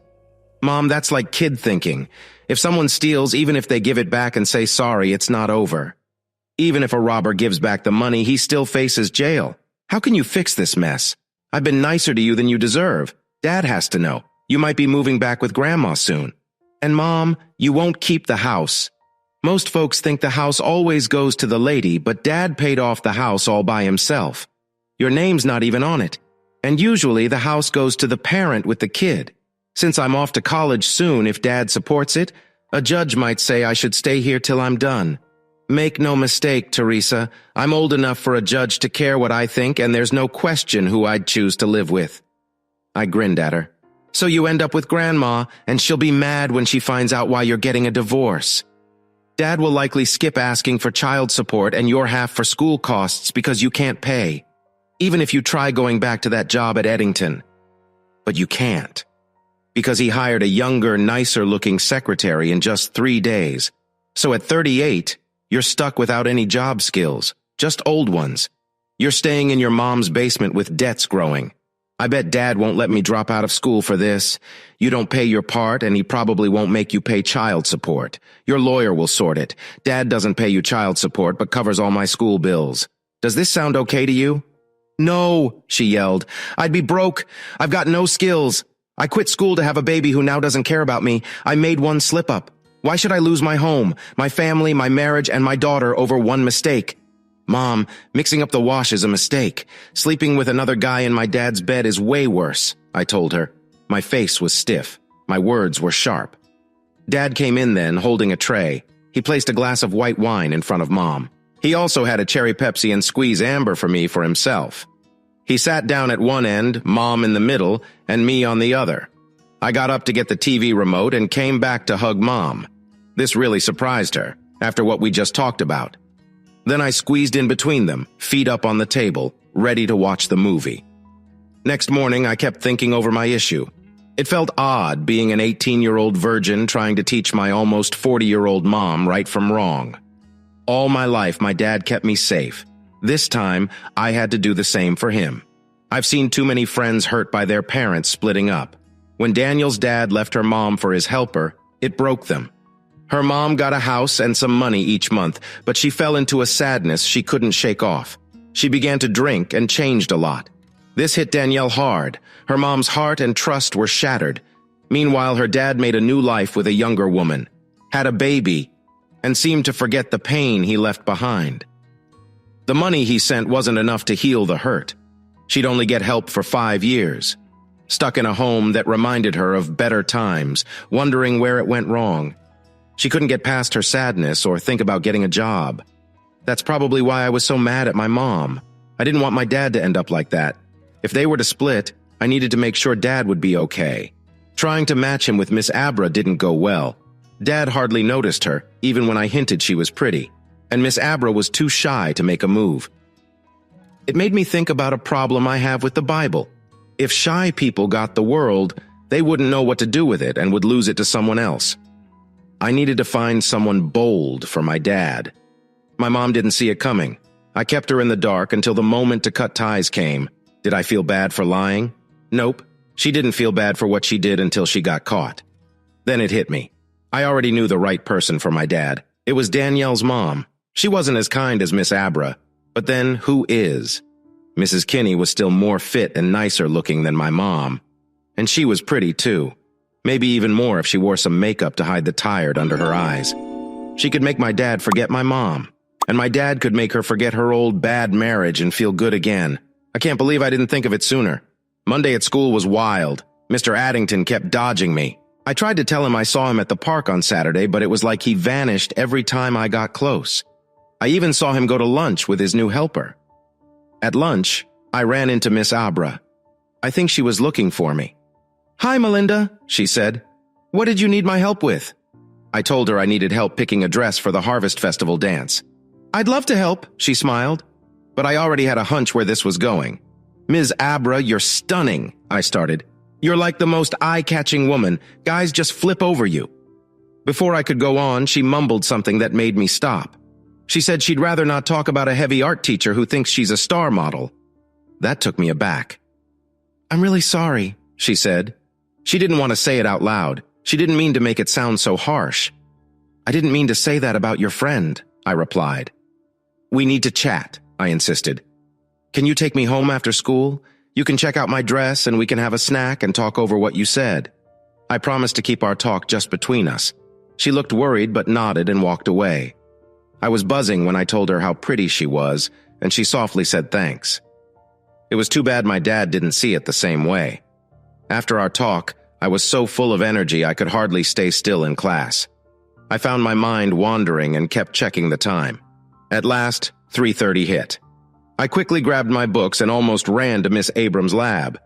Mom, that's like kid thinking. If someone steals, even if they give it back and say sorry, it's not over. Even if a robber gives back the money, he still faces jail. How can you fix this mess? I've been nicer to you than you deserve. Dad has to know. You might be moving back with Grandma soon. And Mom, you won't keep the house. Most folks think the house always goes to the lady, but Dad paid off the house all by himself. Your name's not even on it. And usually the house goes to the parent with the kid. Since I'm off to college soon, if Dad supports it, a judge might say I should stay here till I'm done. Make no mistake, Teresa, I'm old enough for a judge to care what I think, and there's no question who I'd choose to live with. I grinned at her. So you end up with Grandma, and she'll be mad when she finds out why you're getting a divorce. Dad will likely skip asking for child support and your half for school costs because you can't pay, even if you try going back to that job at Eddington. But you can't, because he hired a younger, nicer-looking secretary in just 3 days. So at 38, you're stuck without any job skills, just old ones. You're staying in your mom's basement with debts growing. I bet Dad won't let me drop out of school for this. You don't pay your part, and he probably won't make you pay child support. Your lawyer will sort it. Dad doesn't pay you child support, but covers all my school bills. Does this sound okay to you? No, she yelled. I'd be broke. I've got no skills. I quit school to have a baby who now doesn't care about me. I made one slip-up. Why should I lose my home, my family, my marriage, and my daughter over one mistake? Mom, mixing up the wash is a mistake. Sleeping with another guy in my dad's bed is way worse, I told her. My face was stiff. My words were sharp. Dad came in then, holding a tray. He placed a glass of white wine in front of Mom. He also had a cherry Pepsi and squeeze amber for me for himself. He sat down at one end, Mom in the middle, and me on the other. I got up to get the TV remote and came back to hug Mom. This really surprised her, after what we just talked about. Then I squeezed in between them, feet up on the table, ready to watch the movie. Next morning, I kept thinking over my issue. It felt odd being an 18-year-old virgin trying to teach my almost 40-year-old mom right from wrong. All my life, my dad kept me safe. This time, I had to do the same for him. I've seen too many friends hurt by their parents splitting up. When Daniel's dad left her mom for his helper, it broke them. Her mom got a house and some money each month, but she fell into a sadness she couldn't shake off. She began to drink and changed a lot. This hit Danielle hard. Her mom's heart and trust were shattered. Meanwhile, her dad made a new life with a younger woman, had a baby, and seemed to forget the pain he left behind. The money he sent wasn't enough to heal the hurt. She'd only get help for 5 years. Stuck in a home that reminded her of better times, wondering where it went wrong. She couldn't get past her sadness or think about getting a job. That's probably why I was so mad at my mom. I didn't want my dad to end up like that. If they were to split, I needed to make sure Dad would be okay. Trying to match him with Miss Abra didn't go well. Dad hardly noticed her, even when I hinted she was pretty, and Miss Abra was too shy to make a move. It made me think about a problem I have with the Bible. If shy people got the world, they wouldn't know what to do with it and would lose it to someone else. I needed to find someone bold for my dad. My mom didn't see it coming. I kept her in the dark until the moment to cut ties came. Did I feel bad for lying? Nope. She didn't feel bad for what she did until she got caught. Then it hit me. I already knew the right person for my dad. It was Danielle's mom. She wasn't as kind as Miss Abra, but then who is? Mrs. Kinney was still more fit and nicer looking than my mom. And she was pretty too. Maybe even more if she wore some makeup to hide the tired under her eyes. She could make my dad forget my mom. And my dad could make her forget her old bad marriage and feel good again. I can't believe I didn't think of it sooner. Monday at school was wild. Mr. Addington kept dodging me. I tried to tell him I saw him at the park on Saturday, but it was like he vanished every time I got close. I even saw him go to lunch with his new helper. At lunch, I ran into Miss Abra. I think she was looking for me. "Hi, Melinda," she said. "What did you need my help with?" I told her I needed help picking a dress for the Harvest Festival dance. "I'd love to help," she smiled. But I already had a hunch where this was going. "Ms. Abra, you're stunning," I started. "You're like the most eye-catching woman. Guys just flip over you." Before I could go on, she mumbled something that made me stop. She said she'd rather not talk about a heavy art teacher who thinks she's a star model. That took me aback. "I'm really sorry," she said. She didn't want to say it out loud. She didn't mean to make it sound so harsh. "I didn't mean to say that about your friend," I replied. "We need to chat," I insisted. "Can you take me home after school? You can check out my dress and we can have a snack and talk over what you said." I promised to keep our talk just between us. She looked worried but nodded and walked away. I was buzzing when I told her how pretty she was, and she softly said thanks. It was too bad my dad didn't see it the same way. After our talk, I was so full of energy I could hardly stay still in class. I found my mind wandering and kept checking the time. At last, 3:30 hit. I quickly grabbed my books and almost ran to Miss Abram's lab.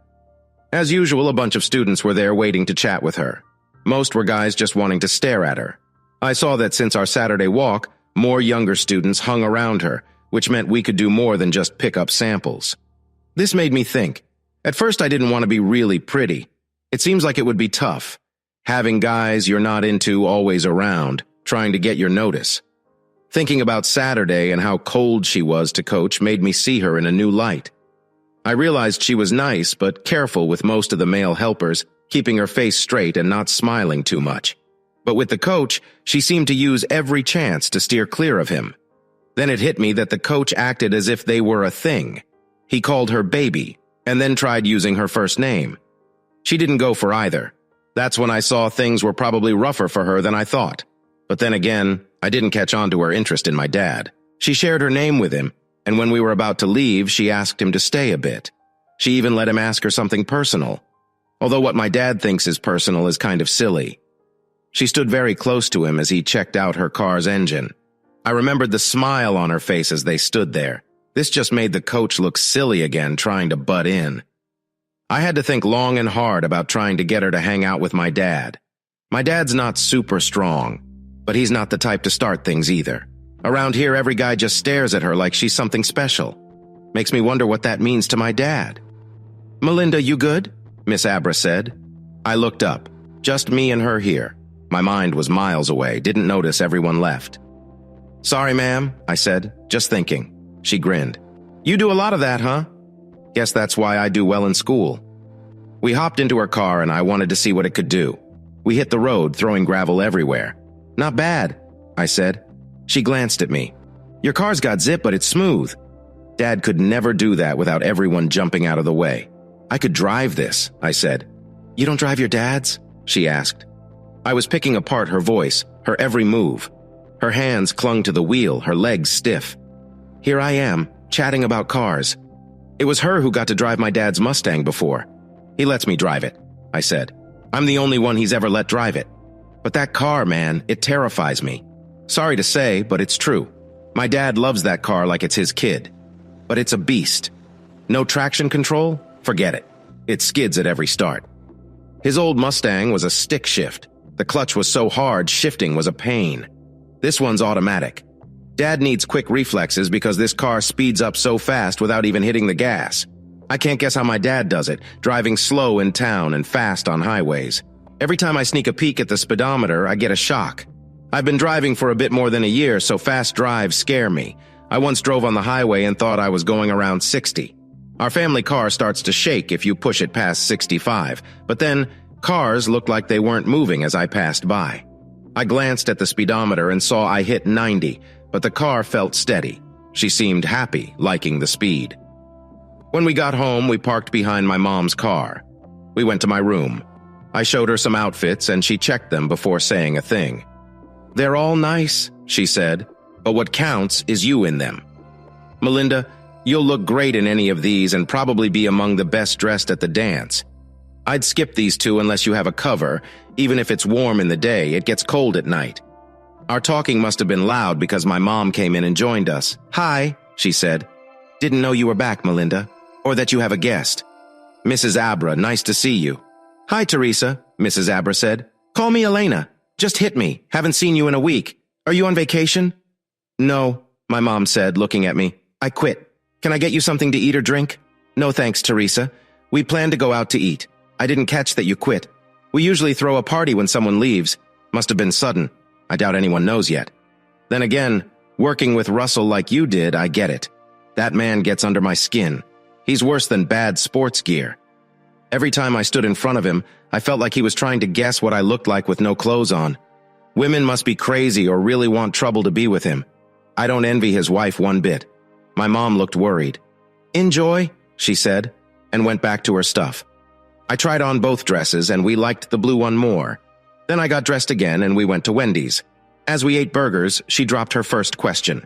As usual, a bunch of students were there waiting to chat with her. Most were guys just wanting to stare at her. I saw that since our Saturday walk, more younger students hung around her, which meant we could do more than just pick up samples. This made me think. At first, I didn't want to be really pretty. It seems like it would be tough, having guys you're not into always around, trying to get your notice. Thinking about Saturday and how cold she was to Coach made me see her in a new light. I realized she was nice but careful with most of the male helpers, keeping her face straight and not smiling too much. But with the Coach, she seemed to use every chance to steer clear of him. Then it hit me that the Coach acted as if they were a thing. He called her baby, and then tried using her first name. She didn't go for either. That's when I saw things were probably rougher for her than I thought. But then again, I didn't catch on to her interest in my dad. She shared her name with him, and when we were about to leave, she asked him to stay a bit. She even let him ask her something personal. Although what my dad thinks is personal is kind of silly. She stood very close to him as he checked out her car's engine. I remembered the smile on her face as they stood there. This just made the Coach look silly again, trying to butt in. I had to think long and hard about trying to get her to hang out with my dad. My dad's not super strong, but he's not the type to start things either. Around here, every guy just stares at her like she's something special. Makes me wonder what that means to my dad. "Melinda, you good?" Miss Abra said. I looked up. Just me and her here. My mind was miles away, didn't notice everyone left. "Sorry, ma'am," I said, "just thinking." She grinned. "You do a lot of that, huh?" "Guess that's why I do well in school." We hopped into her car and I wanted to see what it could do. We hit the road, throwing gravel everywhere. "Not bad," I said. She glanced at me. "Your car's got zip, but it's smooth." Dad could never do that without everyone jumping out of the way. "I could drive this," I said. "You don't drive your dad's?" she asked. I was picking apart her voice, her every move. Her hands clung to the wheel, her legs stiff. Here I am, chatting about cars. It was her who got to drive my dad's Mustang before. "He lets me drive it," I said. "I'm the only one he's ever let drive it. But that car, man, it terrifies me. Sorry to say, but it's true. My dad loves that car like it's his kid. But it's a beast. No traction control? Forget it. It skids at every start. His old Mustang was a stick shift. The clutch was so hard, shifting was a pain. This one's automatic. Dad needs quick reflexes because this car speeds up so fast without even hitting the gas. I can't guess how my dad does it, driving slow in town and fast on highways. Every time I sneak a peek at the speedometer, I get a shock. I've been driving for a bit more than a year, so fast drives scare me. I once drove on the highway and thought I was going around 60. Our family car starts to shake if you push it past 65, but then cars looked like they weren't moving as I passed by. I glanced at the speedometer and saw I hit 90, but the car felt steady. She seemed happy, liking the speed. When we got home, we parked behind my mom's car. We went to my room. I showed her some outfits and she checked them before saying a thing. "They're all nice," she said, "but what counts is you in them. Melinda, you'll look great in any of these and probably be among the best dressed at the dance. I'd skip these two unless you have a cover. Even if it's warm in the day, it gets cold at night." Our talking must have been loud because my mom came in and joined us. "Hi," she said. "Didn't know you were back, Melinda, or that you have a guest. Mrs. Abra, nice to see you." "Hi, Teresa," Mrs. Abra said. "Call me Elena. Just hit me. Haven't seen you in a week. Are you on vacation?" "No," my mom said, looking at me. "I quit. Can I get you something to eat or drink?" "No thanks, Teresa. We plan to go out to eat. I didn't catch that you quit. We usually throw a party when someone leaves. Must have been sudden. I doubt anyone knows yet. Then again, working with Russell like you did, I get it. That man gets under my skin. He's worse than bad sports gear. Every time I stood in front of him, I felt like he was trying to guess what I looked like with no clothes on. Women must be crazy or really want trouble to be with him. I don't envy his wife one bit." My mom looked worried. "Enjoy," she said, and went back to her stuff. I tried on both dresses, and we liked the blue one more. Then I got dressed again, and we went to Wendy's. As we ate burgers, she dropped her first question.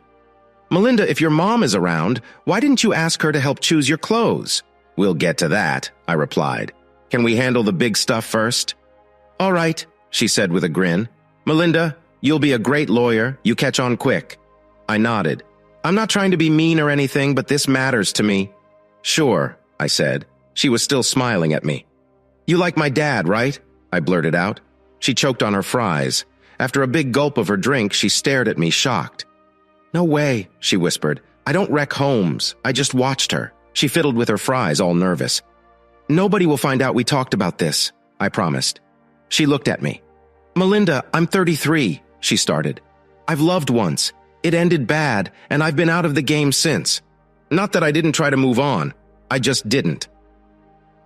"Melinda, if your mom is around, why didn't you ask her to help choose your clothes?" "We'll get to that," I replied. "Can we handle the big stuff first?" "All right," she said with a grin. "Melinda, you'll be a great lawyer. You catch on quick." I nodded. "I'm not trying to be mean or anything, but this matters to me." "Sure," I said. She was still smiling at me. "You like my dad, right?" I blurted out. She choked on her fries. After a big gulp of her drink, she stared at me, shocked. "No way," she whispered. "I don't wreck homes. I just watched her." She fiddled with her fries, all nervous. "Nobody will find out we talked about this," I promised. She looked at me. "Melinda, I'm 33, she started. "I've loved once. It ended bad, and I've been out of the game since. Not that I didn't try to move on. I just didn't.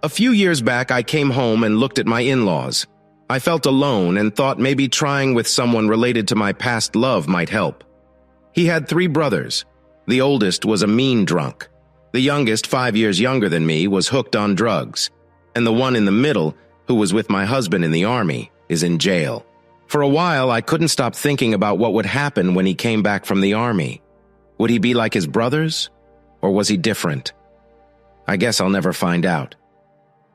A few years back, I came home and looked at my in-laws. I felt alone and thought maybe trying with someone related to my past love might help. He had 3 brothers. The oldest was a mean drunk. The youngest, 5 years younger than me, was hooked on drugs. And the one in the middle, who was with my husband in the army, is in jail. For a while, I couldn't stop thinking about what would happen when he came back from the army. Would he be like his brothers? Or was he different? I guess I'll never find out.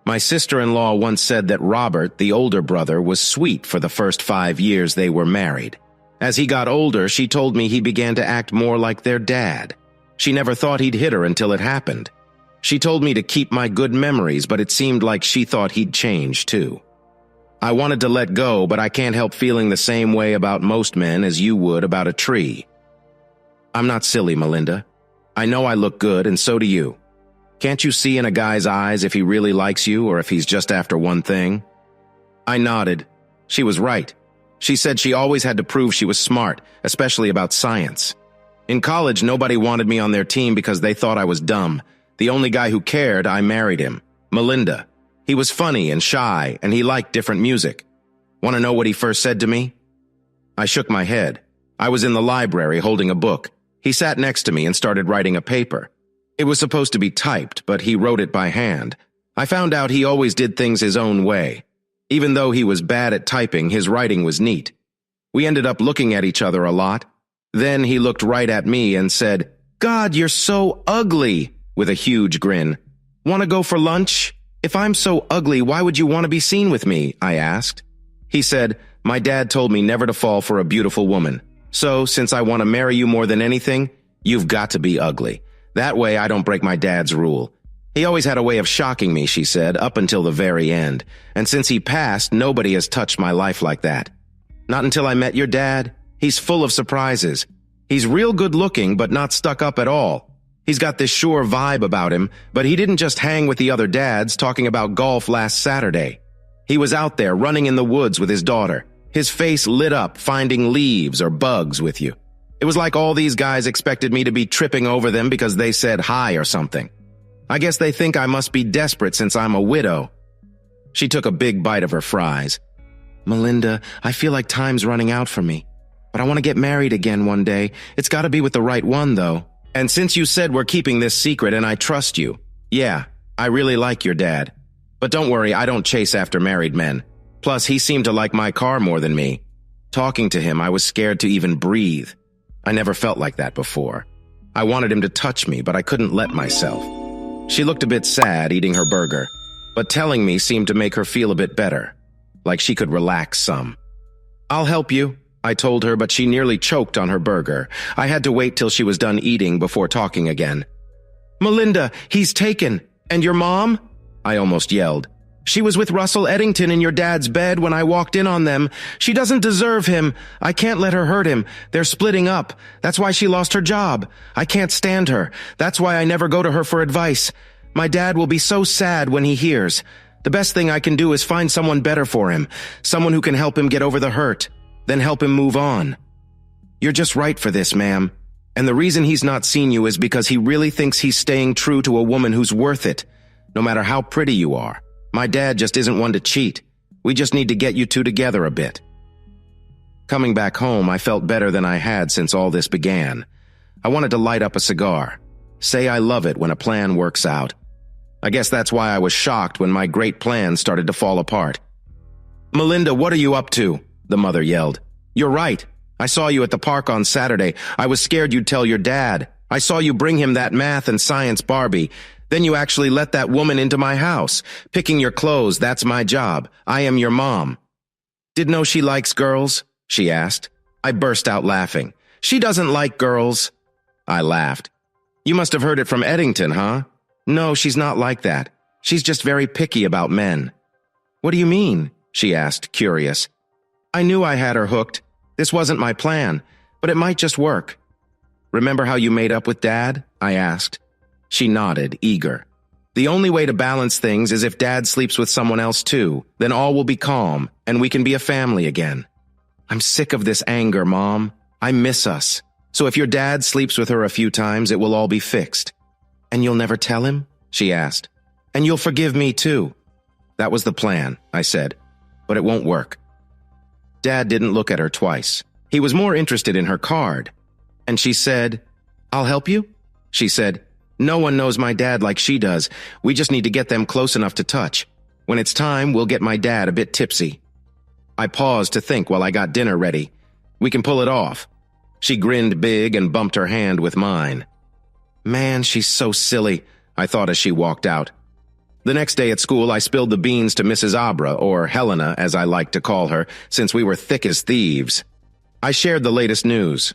My sister-in-law once said that Robert, the older brother, was sweet for the first 5 years they were married. As he got older, she told me he began to act more like their dad. She never thought he'd hit her until it happened. She told me to keep my good memories, but it seemed like she thought he'd changed too. I wanted to let go, but I can't help feeling the same way about most men as you would about a tree. I'm not silly, Melinda. I know I look good, and so do you. Can't you see in a guy's eyes if he really likes you or if he's just after one thing? I nodded. She was right. She said she always had to prove she was smart, especially about science. In college, nobody wanted me on their team because they thought I was dumb. The only guy who cared, I married him. Melinda. He was funny and shy, and he liked different music. Want to know what he first said to me? I shook my head. I was in the library holding a book. He sat next to me and started writing a paper. It was supposed to be typed, but he wrote it by hand. I found out he always did things his own way. Even though he was bad at typing, his writing was neat. We ended up looking at each other a lot. Then he looked right at me and said, "God, you're so ugly," with a huge grin. "Want to go for lunch? If I'm so ugly, why would you want to be seen with me?" I asked. He said, "My dad told me never to fall for a beautiful woman. So, since I want to marry you more than anything, you've got to be ugly. That way I don't break my dad's rule. He always had a way of shocking me," she said, "up until the very end. And since he passed, nobody has touched my life like that. Not until I met your dad. He's full of surprises. He's real good looking, but not stuck up at all. He's got this sure vibe about him, but he didn't just hang with the other dads talking about golf last Saturday. He was out there running in the woods with his daughter. His face lit up finding leaves or bugs with you. It was like all these guys expected me to be tripping over them because they said hi or something. I guess they think I must be desperate since I'm a widow." She took a big bite of her fries. "Melinda, I feel like time's running out for me. But I want to get married again one day. It's got to be with the right one, though. And since you said we're keeping this secret and I trust you, yeah, I really like your dad. But don't worry, I don't chase after married men. Plus, he seemed to like my car more than me. Talking to him, I was scared to even breathe. I never felt like that before. I wanted him to touch me, but I couldn't let myself." She looked a bit sad eating her burger, but telling me seemed to make her feel a bit better, like she could relax some. "I'll help you," I told her, but she nearly choked on her burger. I had to wait till she was done eating before talking again. "Melinda, he's taken. And your mom?" I almost yelled. "She was with Russell Eddington in your dad's bed when I walked in on them. She doesn't deserve him. I can't let her hurt him. They're splitting up. That's why she lost her job. I can't stand her. That's why I never go to her for advice. My dad will be so sad when he hears. The best thing I can do is find someone better for him, someone who can help him get over the hurt, then help him move on. You're just right for this, ma'am. And the reason he's not seen you is because he really thinks he's staying true to a woman who's worth it, no matter how pretty you are. My dad just isn't one to cheat. We just need to get you two together a bit." Coming back home, I felt better than I had since all this began. I wanted to light up a cigar. Say I love it when a plan works out. I guess that's why I was shocked when my great plan started to fall apart. "Melinda, what are you up to?" the mother yelled. "You're right. I saw you at the park on Saturday. I was scared you'd tell your dad. I saw you bring him that math and science Barbie. Then you actually let that woman into my house. Picking your clothes, that's my job. I am your mom." "Did know she likes girls?" she asked. I burst out laughing. "She doesn't like girls." I laughed. "You must have heard it from Eddington, huh?" "No, she's not like that. She's just very picky about men." "What do you mean?" she asked, curious. I knew I had her hooked. This wasn't my plan, but it might just work. "Remember how you made up with Dad?" I asked. She nodded, eager. "The only way to balance things is if Dad sleeps with someone else too. Then all will be calm, and we can be a family again." "I'm sick of this anger, Mom. I miss us. So if your dad sleeps with her a few times, it will all be fixed." "And you'll never tell him?" she asked. "And you'll forgive me too." "That was the plan," I said. "But it won't work." Dad didn't look at her twice. He was more interested in her card. And she said, "I'll help you?" She said, "No one knows my dad like she does. We just need to get them close enough to touch. When it's time, we'll get my dad a bit tipsy." I paused to think while I got dinner ready. "We can pull it off." She grinned big and bumped her hand with mine. "Man, she's so silly," I thought as she walked out. The next day at school, I spilled the beans to Mrs. Abra, or Helena, as I like to call her, since we were thick as thieves. I shared the latest news.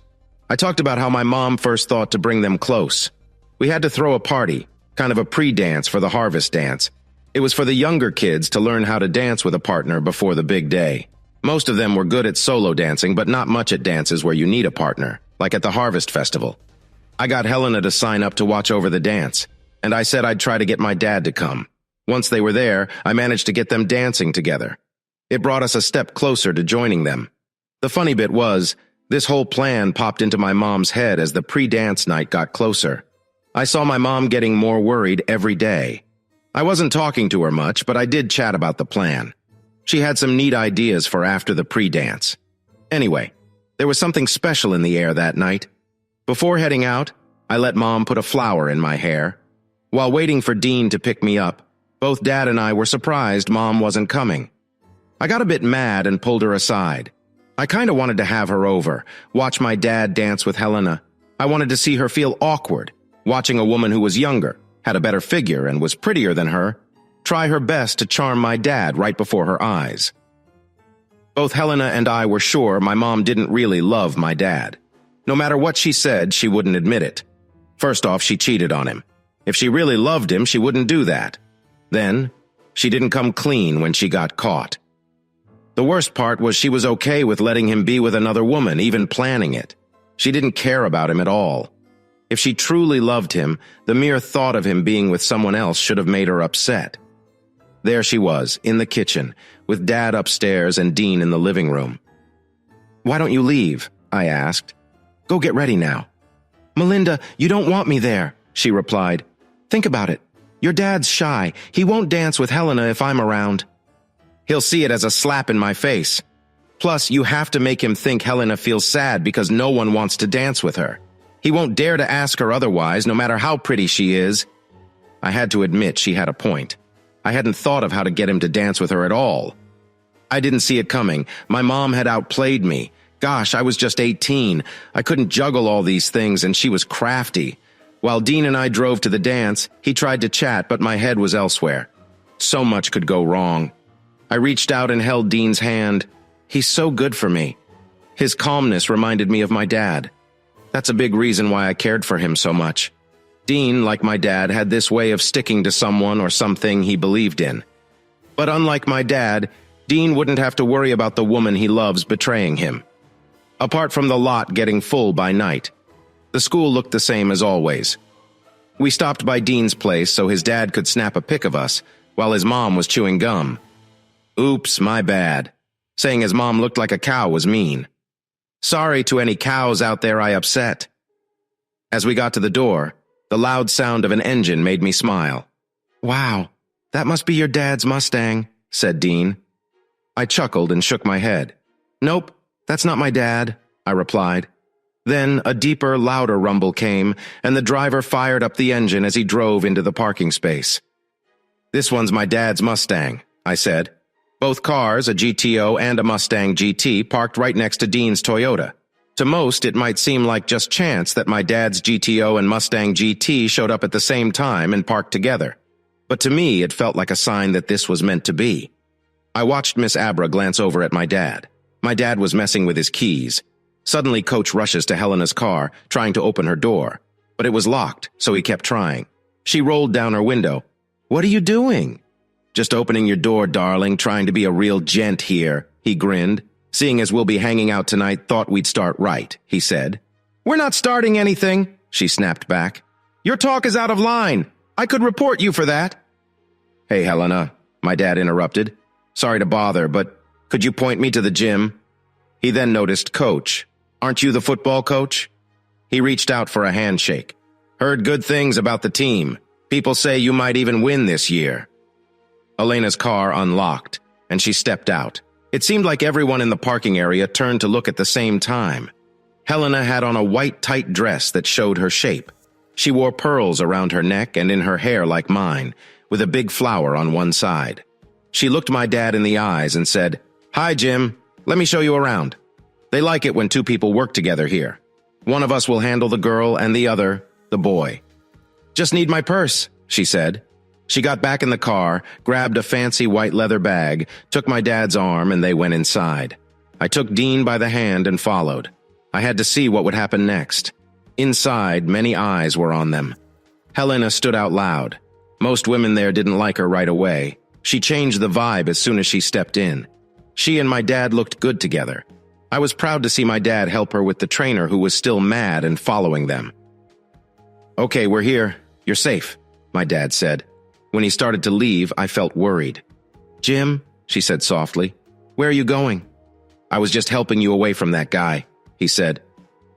I talked about how my mom first thought to bring them close. We had to throw a party, kind of a pre-dance for the harvest dance. It was for the younger kids to learn how to dance with a partner before the big day. Most of them were good at solo dancing, but not much at dances where you need a partner, like at the Harvest Festival. I got Helena to sign up to watch over the dance, and I said I'd try to get my dad to come. Once they were there, I managed to get them dancing together. It brought us a step closer to joining them. The funny bit was, this whole plan popped into my mom's head as the pre-dance night got closer. I saw my mom getting more worried every day. I wasn't talking to her much, but I did chat about the plan. She had some neat ideas for after the pre-dance. Anyway, there was something special in the air that night. Before heading out, I let Mom put a flower in my hair. While waiting for Dean to pick me up, both Dad and I were surprised Mom wasn't coming. I got a bit mad and pulled her aside. I kinda wanted to have her over, watch my dad dance with Helena. I wanted to see her feel awkward, watching a woman who was younger, had a better figure, and was prettier than her, try her best to charm my dad right before her eyes. Both Helena and I were sure my mom didn't really love my dad. No matter what she said, she wouldn't admit it. First off, she cheated on him. If she really loved him, she wouldn't do that. Then, she didn't come clean when she got caught. The worst part was she was okay with letting him be with another woman, even planning it. She didn't care about him at all. If she truly loved him, the mere thought of him being with someone else should have made her upset. There she was, in the kitchen, with Dad upstairs and Dean in the living room. "Why don't you leave?" I asked. "Go get ready now." "Melinda, you don't want me there," she replied. "Think about it. Your dad's shy. He won't dance with Helena if I'm around. He'll see it as a slap in my face. Plus, you have to make him think Helena feels sad because no one wants to dance with her. He won't dare to ask her otherwise, no matter how pretty she is. I had to admit she had a point. I hadn't thought of how to get him to dance with her at all. I didn't see it coming. My mom had outplayed me. Gosh, I was just 18. I couldn't juggle all these things, and she was crafty. While Dean and I drove to the dance, he tried to chat, but my head was elsewhere. So much could go wrong. I reached out and held Dean's hand. He's so good for me. His calmness reminded me of my dad. That's a big reason why I cared for him so much. Dean, like my dad, had this way of sticking to someone or something he believed in. But unlike my dad, Dean wouldn't have to worry about the woman he loves betraying him. Apart from the lot getting full by night, the school looked the same as always. We stopped by Dean's place so his dad could snap a pic of us, while his mom was chewing gum. Oops, my bad. Saying his mom looked like a cow was mean. Sorry to any cows out there I upset. As we got to the door, the loud sound of an engine made me smile. Wow, that must be your dad's Mustang, said Dean. I chuckled and shook my head. Nope, that's not my dad, I replied. Then a deeper, louder rumble came, and the driver fired up the engine as he drove into the parking space. This one's my dad's Mustang, I said. Both cars, a GTO and a Mustang GT, parked right next to Dean's Toyota. To most, it might seem like just chance that my dad's GTO and Mustang GT showed up at the same time and parked together. But to me, it felt like a sign that this was meant to be. I watched Miss Abra glance over at my dad. My dad was messing with his keys. Suddenly, Coach rushes to Helena's car, trying to open her door. But it was locked, so he kept trying. She rolled down her window. What are you doing? Just opening your door, darling, trying to be a real gent here, he grinned. Seeing as we'll be hanging out tonight, thought we'd start right, he said. We're not starting anything, she snapped back. Your talk is out of line. I could report you for that. Hey, Helena, my dad interrupted. Sorry to bother, but could you point me to the gym? He then noticed Coach. Aren't you the football coach? He reached out for a handshake. Heard good things about the team. People say you might even win this year. Elena's car unlocked, and she stepped out. It seemed like everyone in the parking area turned to look at the same time. Helena had on a white tight dress that showed her shape. She wore pearls around her neck and in her hair like mine, with a big flower on one side. She looked my dad in the eyes and said, Hi, Jim. Let me show you around. They like it when two people work together here. One of us will handle the girl and the other, the boy. Just need my purse, she said. She got back in the car, grabbed a fancy white leather bag, took my dad's arm, and they went inside. I took Dean by the hand and followed. I had to see what would happen next. Inside, many eyes were on them. Helena stood out loud. Most women there didn't like her right away. She changed the vibe as soon as she stepped in. She and my dad looked good together. I was proud to see my dad help her with the trainer who was still mad and following them. Okay, we're here. You're safe, my dad said. When he started to leave, I felt worried. Jim, she said softly, where are you going? I was just helping you away from that guy, he said.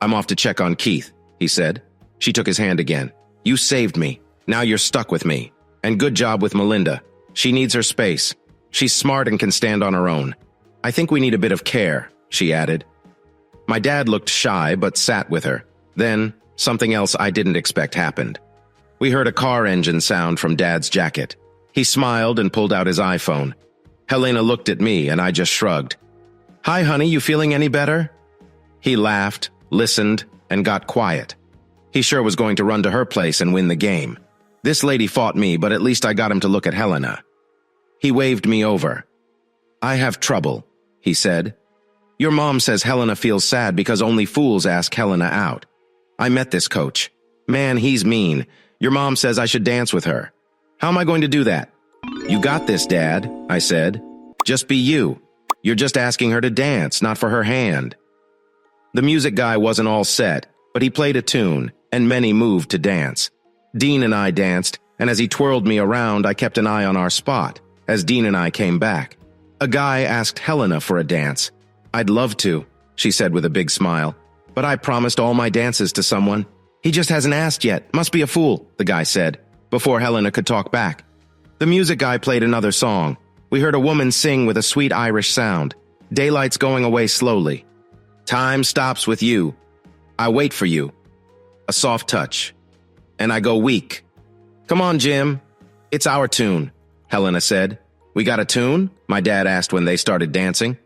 I'm off to check on Keith, he said. She took his hand again. You saved me. Now you're stuck with me. And good job with Melinda. She needs her space. She's smart and can stand on her own. I think we need a bit of care, she added. My dad looked shy but sat with her. Then, something else I didn't expect happened. We heard a car engine sound from Dad's jacket. He smiled and pulled out his iPhone. Helena looked at me and I just shrugged. Hi, honey, you feeling any better? He laughed, listened, and got quiet. He sure was going to run to her place and win the game. This lady fought me, but at least I got him to look at Helena. He waved me over. I have trouble, he said. Your mom says Helena feels sad because only fools ask Helena out. I met this coach. Man, he's mean. Your mom says I should dance with her. How am I going to do that? You got this, Dad, I said. Just be you. You're just asking her to dance, not for her hand. The music guy wasn't all set, but he played a tune, and many moved to dance. Dean and I danced, and as he twirled me around, I kept an eye on our spot, as Dean and I came back. A guy asked Helena for a dance. I'd love to, she said with a big smile, but I promised all my dances to someone. He just hasn't asked yet. Must be a fool, the guy said, before Helena could talk back. The music guy played another song. We heard a woman sing with a sweet Irish sound. Daylight's going away slowly. Time stops with you. I wait for you. A soft touch. And I go weak. Come on, Jim. It's our tune, Helena said. We got a tune? My dad asked when they started dancing.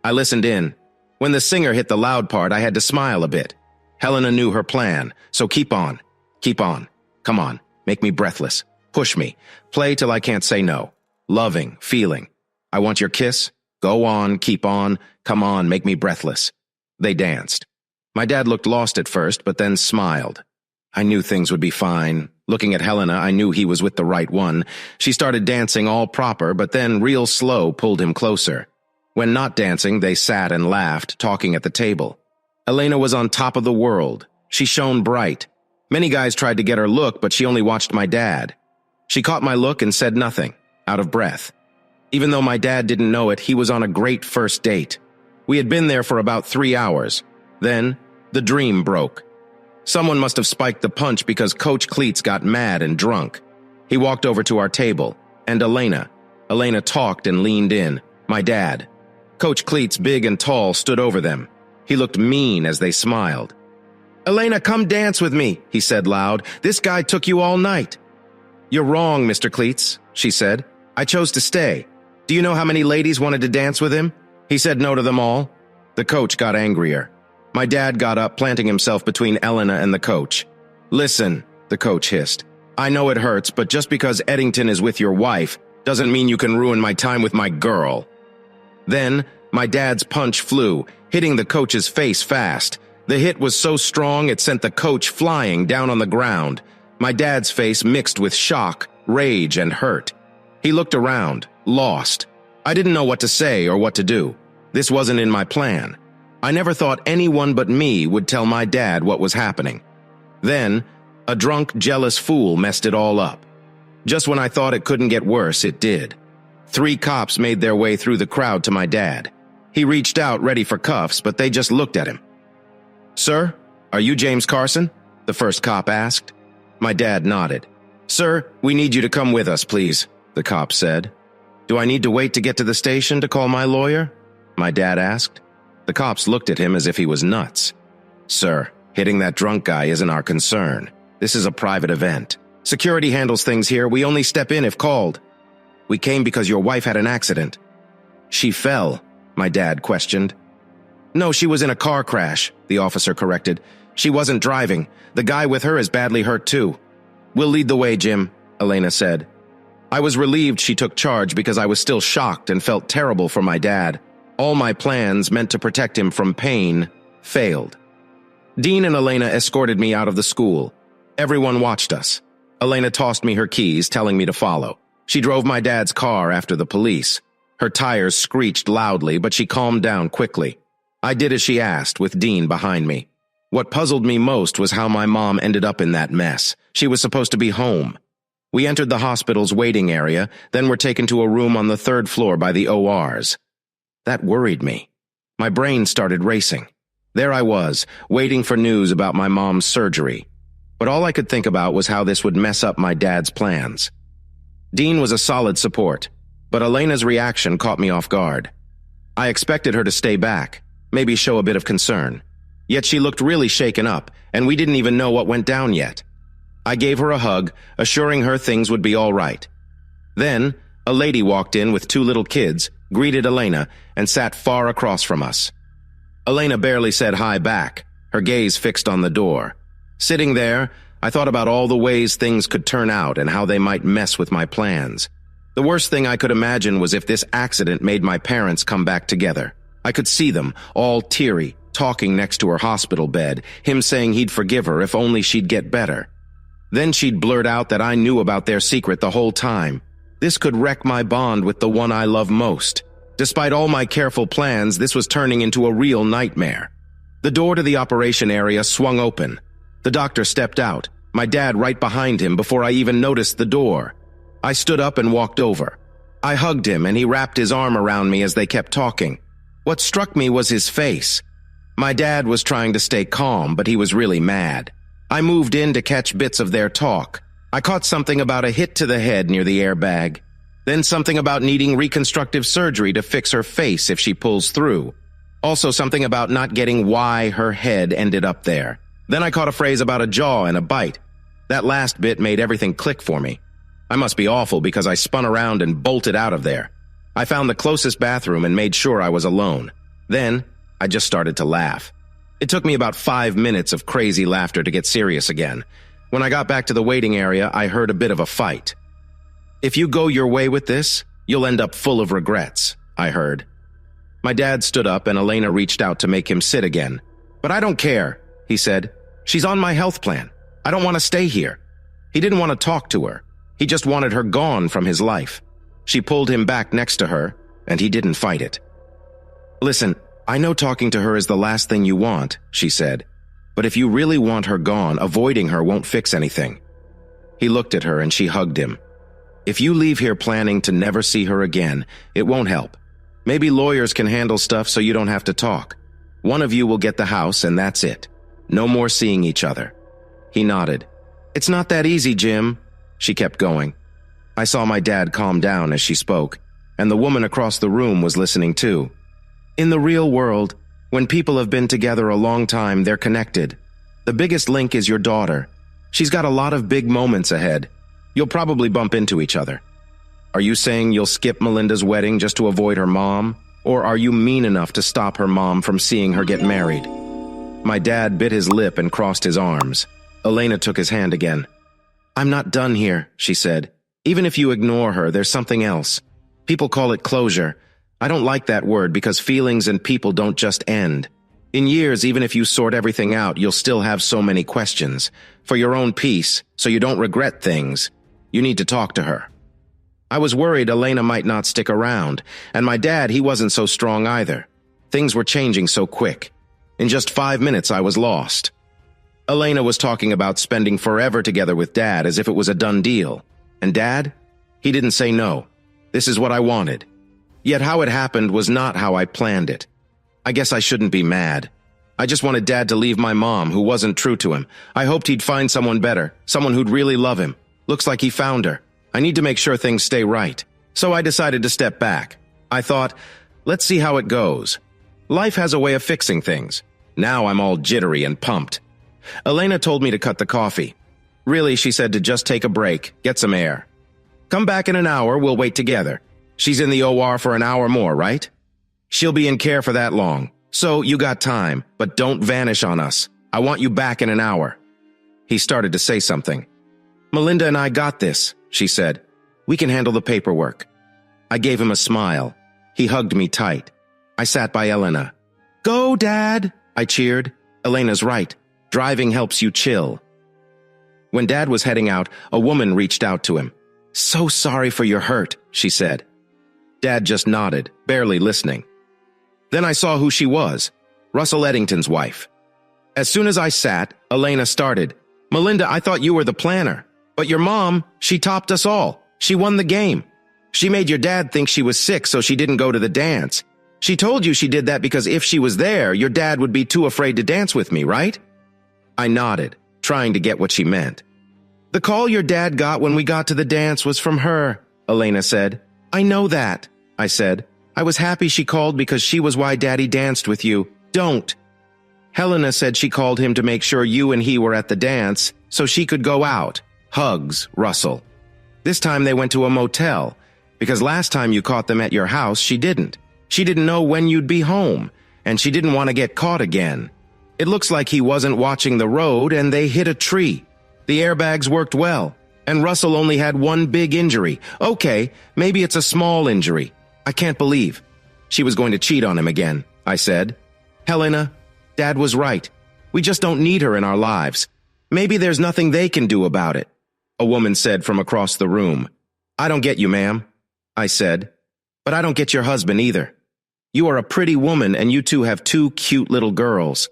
I listened in. When the singer hit the loud part, I had to smile a bit. Helena knew her plan, so keep on. Keep on. Come on. Make me breathless. Push me. Play till I can't say no. Loving, feeling. I want your kiss. Go on, keep on. Come on, make me breathless. They danced. My dad looked lost at first, but then smiled. I knew things would be fine. Looking at Helena, I knew he was with the right one. She started dancing all proper, but then real slow pulled him closer. When not dancing, they sat and laughed, talking at the table. Elena was on top of the world. She shone bright. Many guys tried to get her look, but she only watched my dad. She caught my look and said nothing, out of breath. Even though my dad didn't know it, he was on a great first date. We had been there for about 3 hours. Then, the dream broke. Someone must have spiked the punch because Coach Cleats got mad and drunk. He walked over to our table, and Elena. Elena talked and leaned in. My dad. Coach Cleats, big and tall, stood over them. He looked mean as they smiled. Elena, come dance with me, he said loud. This guy took you all night. You're wrong, Mr. Cleats, she said. I chose to stay. Do you know how many ladies wanted to dance with him? He said no to them all. The coach got angrier. My dad got up, planting himself between Elena and the coach. Listen, the coach hissed. I know it hurts, but just because Eddington is with your wife doesn't mean you can ruin my time with my girl. Then, my dad's punch flew, hitting the coach's face fast. The hit was so strong it sent the coach flying down on the ground. My dad's face mixed with shock, rage, and hurt. He looked around, lost. I didn't know what to say or what to do. This wasn't in my plan. I never thought anyone but me would tell my dad what was happening. Then, a drunk, jealous fool messed it all up. Just when I thought it couldn't get worse, it did. 3 cops made their way through the crowd to my dad. He reached out, ready for cuffs, but they just looked at him. Sir, are you James Carson? The first cop asked. My dad nodded. Sir, we need you to come with us, please, the cop said. Do I need to wait to get to the station to call my lawyer? My dad asked. The cops looked at him as if he was nuts. Sir, hitting that drunk guy isn't our concern. This is a private event. Security handles things here. We only step in if called. We came because your wife had an accident. She fell, my dad questioned. No, she was in a car crash, the officer corrected. She wasn't driving. The guy with her is badly hurt too. We'll lead the way, Jim, Elena said. I was relieved she took charge because I was still shocked and felt terrible for my dad. All my plans meant to protect him from pain failed. Dean and Elena escorted me out of the school. Everyone watched us. Elena tossed me her keys, telling me to follow. She drove my dad's car after the police. Her tires screeched loudly, but she calmed down quickly. I did as she asked, with Dean behind me. What puzzled me most was how my mom ended up in that mess. She was supposed to be home. We entered the hospital's waiting area, then were taken to a room on the 3rd floor by the ORs. That worried me. My brain started racing. There I was, waiting for news about my mom's surgery. But all I could think about was how this would mess up my dad's plans. Dean was a solid support, but Elena's reaction caught me off guard. I expected her to stay back, maybe show a bit of concern. Yet she looked really shaken up, and we didn't even know what went down yet. I gave her a hug, assuring her things would be all right. Then, a lady walked in with 2 little kids, greeted Elena, and sat far across from us. Elena barely said hi back, her gaze fixed on the door. Sitting there, I thought about all the ways things could turn out and how they might mess with my plans. The worst thing I could imagine was if this accident made my parents come back together. I could see them, all teary, talking next to her hospital bed, him saying he'd forgive her if only she'd get better. Then she'd blurt out that I knew about their secret the whole time. This could wreck my bond with the one I love most. Despite all my careful plans, this was turning into a real nightmare. The door to the operation area swung open. The doctor stepped out, my dad right behind him before I even noticed the door. I stood up and walked over. I hugged him and he wrapped his arm around me as they kept talking. What struck me was his face. My dad was trying to stay calm, but he was really mad. I moved in to catch bits of their talk. I caught something about a hit to the head near the airbag, then something about needing reconstructive surgery to fix her face if she pulls through. Also something about not getting why her head ended up there. Then I caught a phrase about a jaw and a bite. That last bit made everything click for me. I must be awful because I spun around and bolted out of there. I found the closest bathroom and made sure I was alone. Then, I just started to laugh. It took me about 5 minutes of crazy laughter to get serious again. When I got back to the waiting area, I heard a bit of a fight. If you go your way with this, you'll end up full of regrets, I heard. My dad stood up and Elena reached out to make him sit again. But I don't care, he said. She's on my health plan. I don't want to stay here. He didn't want to talk to her. He just wanted her gone from his life. She pulled him back next to her, and he didn't fight it. Listen, I know talking to her is the last thing you want, she said. But if you really want her gone, avoiding her won't fix anything. He looked at her and she hugged him. If you leave here planning to never see her again, it won't help. Maybe lawyers can handle stuff so you don't have to talk. One of you will get the house and that's it. No more seeing each other. He nodded. It's not that easy, Jim. She kept going. I saw my dad calm down as she spoke, and the woman across the room was listening too. In the real world, when people have been together a long time, they're connected. The biggest link is your daughter. She's got a lot of big moments ahead. You'll probably bump into each other. Are you saying you'll skip Melinda's wedding just to avoid her mom? Or are you mean enough to stop her mom from seeing her get married? My dad bit his lip and crossed his arms. Elena took his hand again. I'm not done here, she said. Even if you ignore her, there's something else. People call it closure. I don't like that word because feelings and people don't just end. In years, even if you sort everything out, you'll still have so many questions. For your own peace, so you don't regret things, you need to talk to her. I was worried Elena might not stick around, and my dad, he wasn't so strong either. Things were changing so quick. In just 5 minutes, I was lost. Elena was talking about spending forever together with Dad as if it was a done deal. And Dad? He didn't say no. This is what I wanted. Yet how it happened was not how I planned it. I guess I shouldn't be mad. I just wanted Dad to leave my mom, who wasn't true to him. I hoped he'd find someone better, someone who'd really love him. Looks like he found her. I need to make sure things stay right. So I decided to step back. I thought, let's see how it goes. Life has a way of fixing things. Now I'm all jittery and pumped. Elena told me to cut the coffee. Really, she said to just take a break, get some air. Come back in an hour, we'll wait together. She's in the OR for an hour more, right? She'll be in care for that long. So you got time, but don't vanish on us. I want you back in an hour. He started to say something. Melinda and I got this, she said. We can handle the paperwork. I gave him a smile. He hugged me tight. I sat by Elena. Go, Dad, I cheered. Elena's right. Driving helps you chill. When Dad was heading out, a woman reached out to him. So sorry for your hurt, she said. Dad just nodded, barely listening. Then I saw who she was, Russell Eddington's wife. As soon as I sat, Elena started. Melinda, I thought you were the planner. But your mom, she topped us all. She won the game. She made your dad think she was sick so she didn't go to the dance. She told you she did that because if she was there, your dad would be too afraid to dance with me, right? I nodded, trying to get what she meant. The call your dad got when we got to the dance was from her, Elena said. I know that, I said. I was happy she called because she was why Daddy danced with you. Don't. Helena said she called him to make sure you and he were at the dance so she could go out. Hugs, Russell. This time they went to a motel, because last time you caught them at your house, she didn't. She didn't know when you'd be home, and she didn't want to get caught again. It looks like he wasn't watching the road and they hit a tree. The airbags worked well, and Russell only had one big injury. Okay, maybe it's a small injury. I can't believe. She was going to cheat on him again, I said. Helena, Dad was right. We just don't need her in our lives. Maybe there's nothing they can do about it. A woman said from across the room. I don't get you, ma'am, I said. But I don't get your husband either. You are a pretty woman and you two have 2 cute little girls.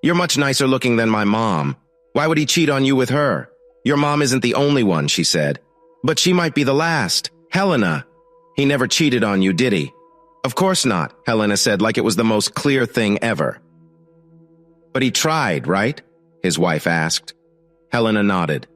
You're much nicer looking than my mom. Why would he cheat on you with her? Your mom isn't the only one, she said. But she might be the last. Helena. He never cheated on you, did he? Of course not, Helena said like it was the most clear thing ever. But he tried, right? His wife asked. Helena nodded.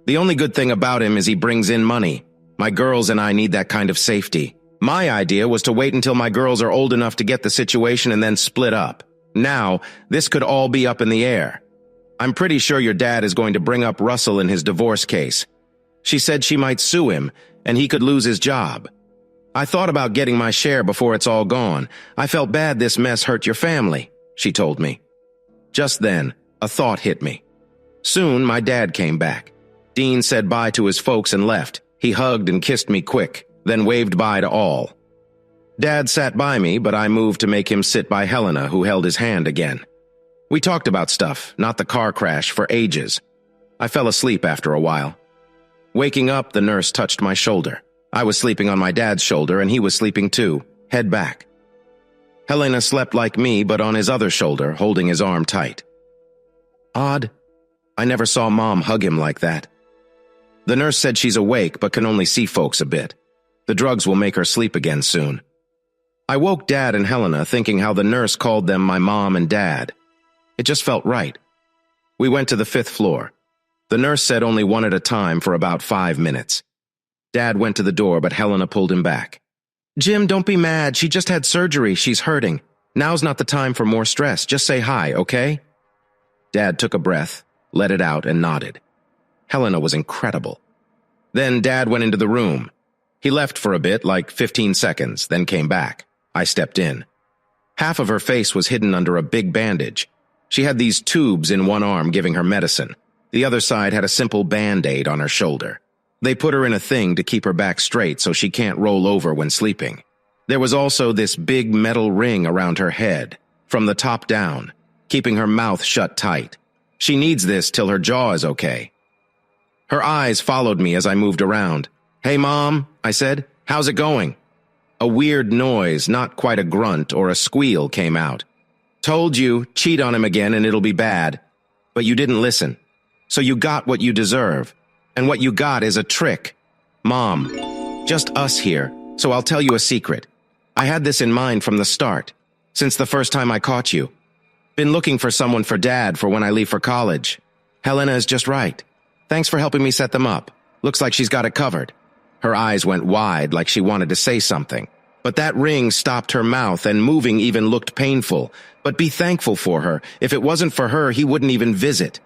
The only good thing about him is he brings in money. My girls and I need that kind of safety. My idea was to wait until my girls are old enough to get the situation and then split up. Now, this could all be up in the air. I'm pretty sure your dad is going to bring up Russell in his divorce case. She said she might sue him, and he could lose his job. I thought about getting my share before it's all gone. I felt bad this mess hurt your family, she told me. Just then, a thought hit me. Soon, my dad came back. Dean said bye to his folks and left. He hugged and kissed me quick, then waved bye to all. Dad sat by me, but I moved to make him sit by Helena, who held his hand again. We talked about stuff, not the car crash, for ages. I fell asleep after a while. Waking up, the nurse touched my shoulder. I was sleeping on my dad's shoulder, and he was sleeping too, head back. Helena slept like me, but on his other shoulder, holding his arm tight. Odd. I never saw Mom hug him like that. The nurse said she's awake, but can only see folks a bit. The drugs will make her sleep again soon. I woke Dad and Helena, thinking how the nurse called them my mom and dad. It just felt right. We went to the 5th floor. The nurse said only one at a time for about 5 minutes. Dad went to the door, but Helena pulled him back. Jim, don't be mad. She just had surgery. She's hurting. Now's not the time for more stress. Just say hi, okay? Dad took a breath, let it out, and nodded. Helena was incredible. Then Dad went into the room. He left for a bit, like 15 seconds, then came back. I stepped in. Half of her face was hidden under a big bandage. She had these tubes in one arm giving her medicine. The other side had a simple Band-Aid on her shoulder. They put her in a thing to keep her back straight so she can't roll over when sleeping. There was also this big metal ring around her head, from the top down, keeping her mouth shut tight. She needs this till her jaw is okay. Her eyes followed me as I moved around. Hey, Mom, I said, how's it going? A weird noise, not quite a grunt or a squeal, came out. Told you, cheat on him again and it'll be bad. But you didn't listen. So you got what you deserve. And what you got is a trick. Mom, just us here, so I'll tell you a secret. I had this in mind from the start, since the first time I caught you. Been looking for someone for Dad for when I leave for college. Helena is just right. Thanks for helping me set them up. Looks like she's got it covered. Her eyes went wide like she wanted to say something. But that ring stopped her mouth, and moving even looked painful. But be thankful for her. If it wasn't for her, he wouldn't even visit.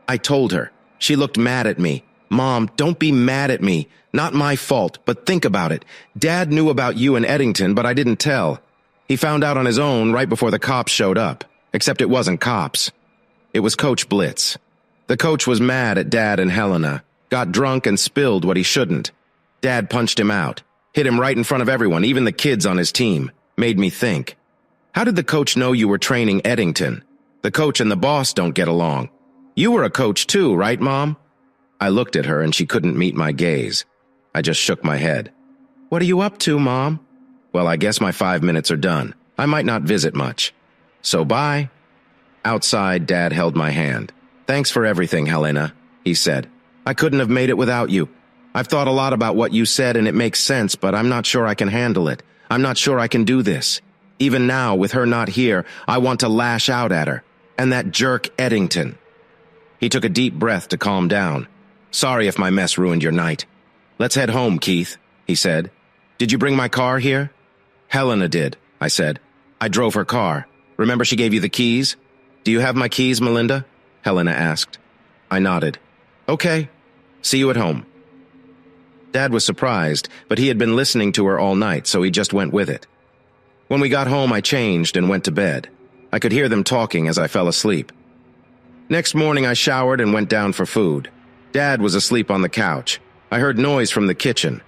I told her. She looked mad at me. Mom, don't be mad at me. Not my fault, but think about it. Dad knew about you and Eddington, but I didn't tell. He found out on his own right before the cops showed up. Except it wasn't cops. It was Coach Blitz. The coach was mad at Dad and Helena. Got drunk and spilled what he shouldn't. Dad punched him out. Hit him right in front of everyone, even the kids on his team. Made me think. How did the coach know you were training Eddington? The coach and the boss don't get along. You were a coach too, right, Mom? I looked at her and she couldn't meet my gaze. I just shook my head. What are you up to, Mom? Well, I guess my 5 minutes are done. I might not visit much. So bye. Outside, Dad held my hand. Thanks for everything, Helena, he said. I couldn't have made it without you. I've thought a lot about what you said and it makes sense, but I'm not sure I can handle it. I'm not sure I can do this. Even now, with her not here, I want to lash out at her. And that jerk Eddington. He took a deep breath to calm down. Sorry if my mess ruined your night. Let's head home, Keith, he said. Did you bring my car here? Helena did, I said. I drove her car. Remember she gave you the keys? Do you have my keys, Melinda? Helena asked. I nodded. Okay. See you at home. Dad was surprised, but he had been listening to her all night, so he just went with it. When we got home, I changed and went to bed. I could hear them talking as I fell asleep. Next morning, I showered and went down for food. Dad was asleep on the couch. I heard noise from the kitchen.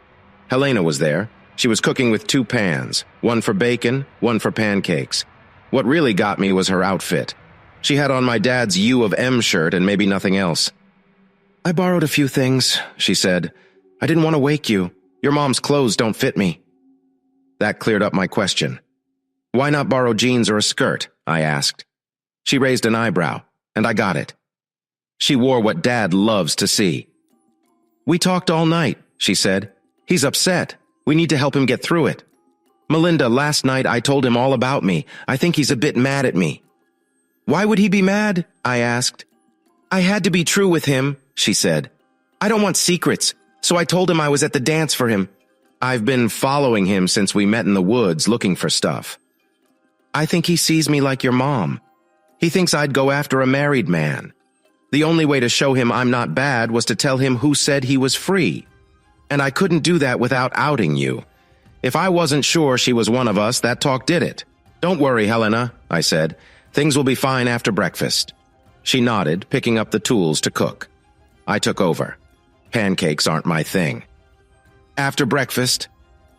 Helena was there. She was cooking with 2 pans, one for bacon, one for pancakes. What really got me was her outfit. She had on my dad's U of M shirt and maybe nothing else. I borrowed a few things, she said. I didn't want to wake you. Your mom's clothes don't fit me. That cleared up my question. Why not borrow jeans or a skirt? I asked. She raised an eyebrow, and I got it. She wore what Dad loves to see. We talked all night, she said. He's upset. We need to help him get through it. Melinda, last night I told him all about me. I think he's a bit mad at me. Why would he be mad? I asked. I had to be true with him, she said. I don't want secrets, so I told him I was at the dance for him. I've been following him since we met in the woods looking for stuff. I think he sees me like your mom. He thinks I'd go after a married man. The only way to show him I'm not bad was to tell him who said he was free. And I couldn't do that without outing you. If I wasn't sure she was one of us, that talk did it. Don't worry, Helena, I said. Things will be fine after breakfast. She nodded, picking up the tools to cook. I took over. Pancakes aren't my thing. After breakfast,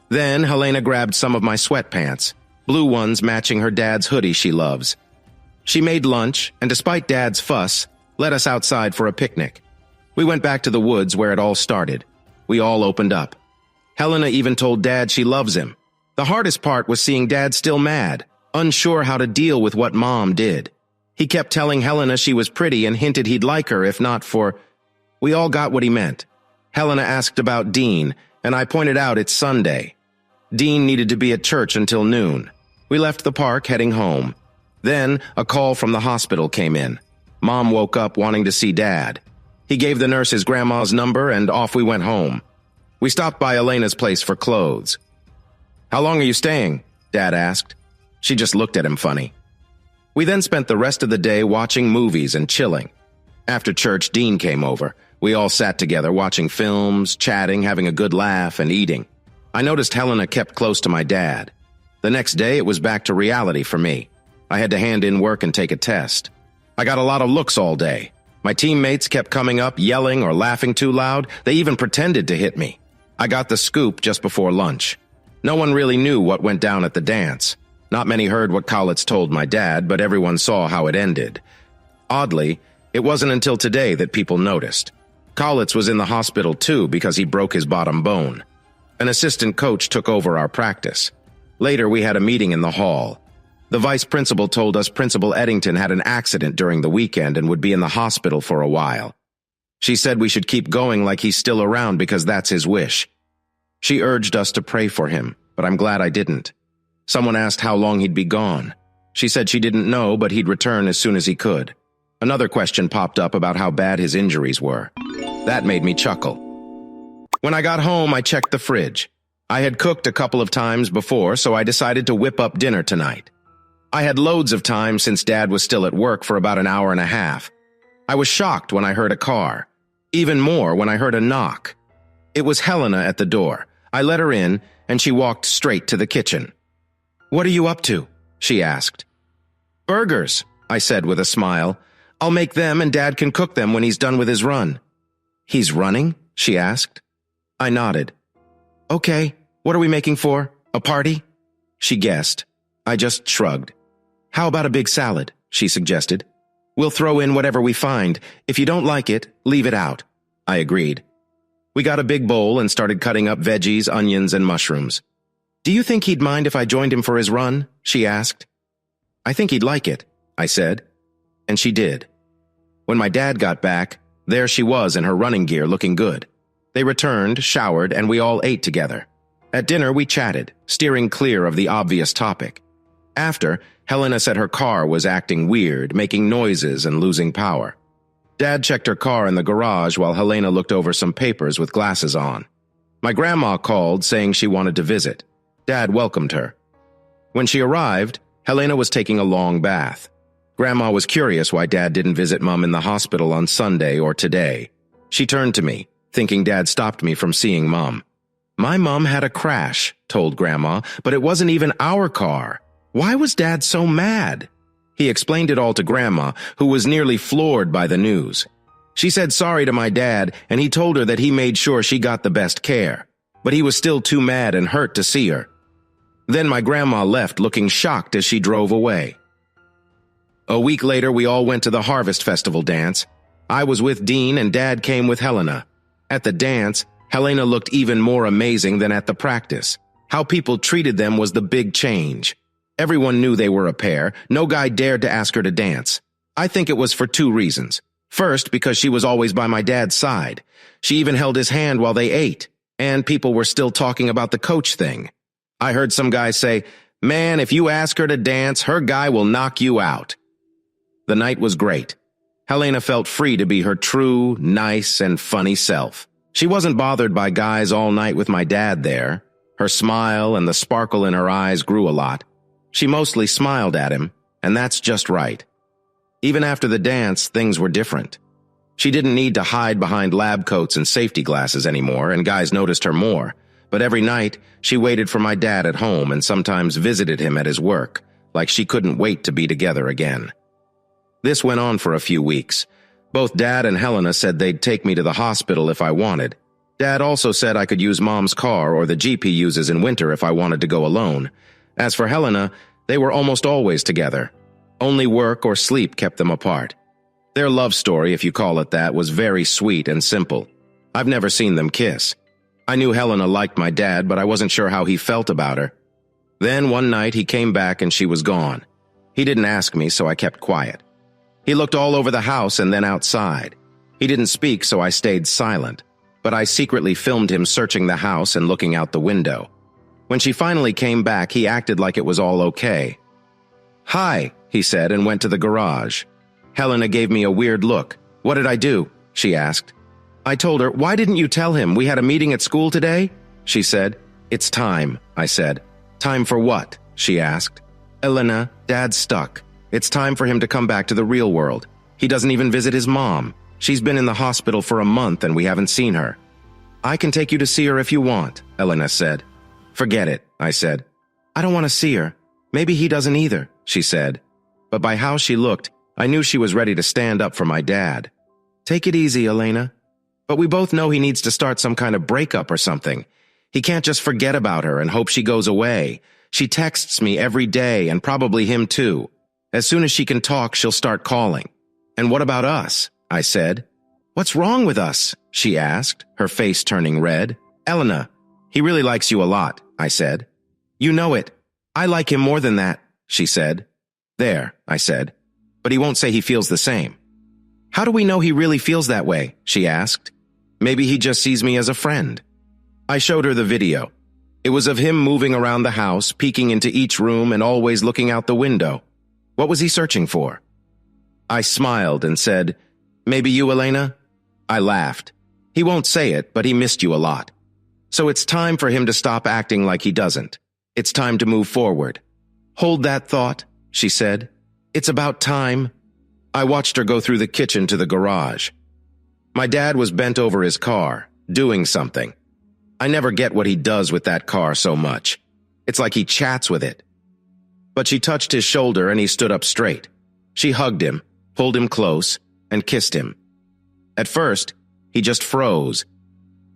then Helena grabbed some of my sweatpants, blue ones matching her dad's hoodie she loves. She made lunch, and despite Dad's fuss, led us outside for a picnic. We went back to the woods where it all started. We all opened up. Helena even told Dad she loves him. The hardest part was seeing Dad still mad, unsure how to deal with what Mom did. He kept telling Helena she was pretty and hinted he'd like her if not for... We all got what he meant. Helena asked about Dean, and I pointed out it's Sunday. Dean needed to be at church until noon. We left the park heading home. Then a call from the hospital came in. Mom woke up wanting to see Dad. He gave the nurse his grandma's number and off we went home. We stopped by Elena's place for clothes. How long are you staying? Dad asked. She just looked at him funny. We then spent the rest of the day watching movies and chilling. After church, Dean came over. We all sat together watching films, chatting, having a good laugh, and eating. I noticed Helena kept close to my dad. The next day, it was back to reality for me. I had to hand in work and take a test. I got a lot of looks all day. My teammates kept coming up, yelling or laughing too loud. They even pretended to hit me. I got the scoop just before lunch. No one really knew what went down at the dance. Not many heard what Collitz told my dad, but everyone saw how it ended. Oddly, it wasn't until today that people noticed. Collitz was in the hospital too because he broke his bottom bone. An assistant coach took over our practice. Later, we had a meeting in the hall. The vice principal told us Principal Eddington had an accident during the weekend and would be in the hospital for a while. She said we should keep going like he's still around because that's his wish. She urged us to pray for him, but I'm glad I didn't. Someone asked how long he'd be gone. She said she didn't know, but he'd return as soon as he could. Another question popped up about how bad his injuries were. That made me chuckle. When I got home, I checked the fridge. I had cooked a couple of times before, so I decided to whip up dinner tonight. I had loads of time since Dad was still at work for about an hour and a half. I was shocked when I heard a car. Even more when I heard a knock. It was Helena at the door. I let her in, and she walked straight to the kitchen. "What are you up to?" she asked. "Burgers," I said with a smile. "I'll make them and Dad can cook them when he's done with his run." "He's running?" she asked. I nodded. "Okay, what are we making for? A party?" She guessed. I just shrugged. "How about a big salad?" she suggested. "We'll throw in whatever we find. If you don't like it, leave it out." I agreed. We got a big bowl and started cutting up veggies, onions, and mushrooms. "Do you think he'd mind if I joined him for his run?" she asked. "I think he'd like it," I said. And she did. When my dad got back, there she was in her running gear looking good. They returned, showered, and we all ate together. At dinner, we chatted, steering clear of the obvious topic. After, Helena said her car was acting weird, making noises and losing power. Dad checked her car in the garage while Helena looked over some papers with glasses on. My grandma called, saying she wanted to visit. Dad welcomed her. When she arrived, Helena was taking a long bath. Grandma was curious why Dad didn't visit Mom in the hospital on Sunday or today. She turned to me, thinking Dad stopped me from seeing Mom. "My mom had a crash," told Grandma, "but it wasn't even our car. Why was Dad so mad?" He explained it all to Grandma, who was nearly floored by the news. She said sorry to my dad, and he told her that he made sure she got the best care. But he was still too mad and hurt to see her. Then my grandma left looking shocked as she drove away. A week later, we all went to the Harvest Festival dance. I was with Dean and Dad came with Helena. At the dance, Helena looked even more amazing than at the practice. How people treated them was the big change. Everyone knew they were a pair. No guy dared to ask her to dance. I think it was for two reasons. First, because she was always by my dad's side. She even held his hand while they ate. And people were still talking about the coach thing. I heard some guy say, "Man, if you ask her to dance, her guy will knock you out." The night was great. Helena felt free to be her true, nice, and funny self. She wasn't bothered by guys all night with my dad there. Her smile and the sparkle in her eyes grew a lot. She mostly smiled at him, and that's just right. Even after the dance, things were different. She didn't need to hide behind lab coats and safety glasses anymore, and guys noticed her more. But every night, she waited for my dad at home and sometimes visited him at his work, like she couldn't wait to be together again. This went on for a few weeks. Both Dad and Helena said they'd take me to the hospital if I wanted. Dad also said I could use Mom's car or the Jeep he uses in winter if I wanted to go alone. As for Helena, they were almost always together. Only work or sleep kept them apart. Their love story, if you call it that, was very sweet and simple. I've never seen them kiss. I knew Helena liked my dad, but I wasn't sure how he felt about her. Then one night he came back and she was gone. He didn't ask me, so I kept quiet. He looked all over the house and then outside. He didn't speak, so I stayed silent, but I secretly filmed him searching the house and looking out the window. When she finally came back, he acted like it was all okay. "Hi," he said and went to the garage. Helena gave me a weird look. "What did I do?" she asked. I told her, "Why didn't you tell him? We had a meeting at school today?" She said, "It's time," I said. "Time for what?" she asked. "Helena, Dad's stuck. It's time for him to come back to the real world. He doesn't even visit his mom. She's been in the hospital for a month and we haven't seen her." "I can take you to see her if you want," Helena said. "Forget it," I said. "I don't want to see her. Maybe he doesn't either," she said. But by how she looked, I knew she was ready to stand up for my dad. "Take it easy, Elena. But we both know he needs to start some kind of breakup or something. He can't just forget about her and hope she goes away. She texts me every day and probably him too. As soon as she can talk, she'll start calling." "And what about us?" I said. "What's wrong with us?" she asked, her face turning red. "Elena, he really likes you a lot," I said. "You know it. I like him more than that," she said. "There," I said. "But he won't say he feels the same." "How do we know he really feels that way?" she asked. "Maybe he just sees me as a friend." I showed her the video. It was of him moving around the house, peeking into each room and always looking out the window. What was he searching for? I smiled and said, "Maybe you, Elena?" I laughed. "He won't say it, but he missed you a lot. So it's time for him to stop acting like he doesn't. It's time to move forward." "Hold that thought," she said. "It's about time." I watched her go through the kitchen to the garage. My dad was bent over his car, doing something. I never get what he does with that car so much. It's like he chats with it. But she touched his shoulder and he stood up straight. She hugged him, pulled him close, and kissed him. At first, he just froze.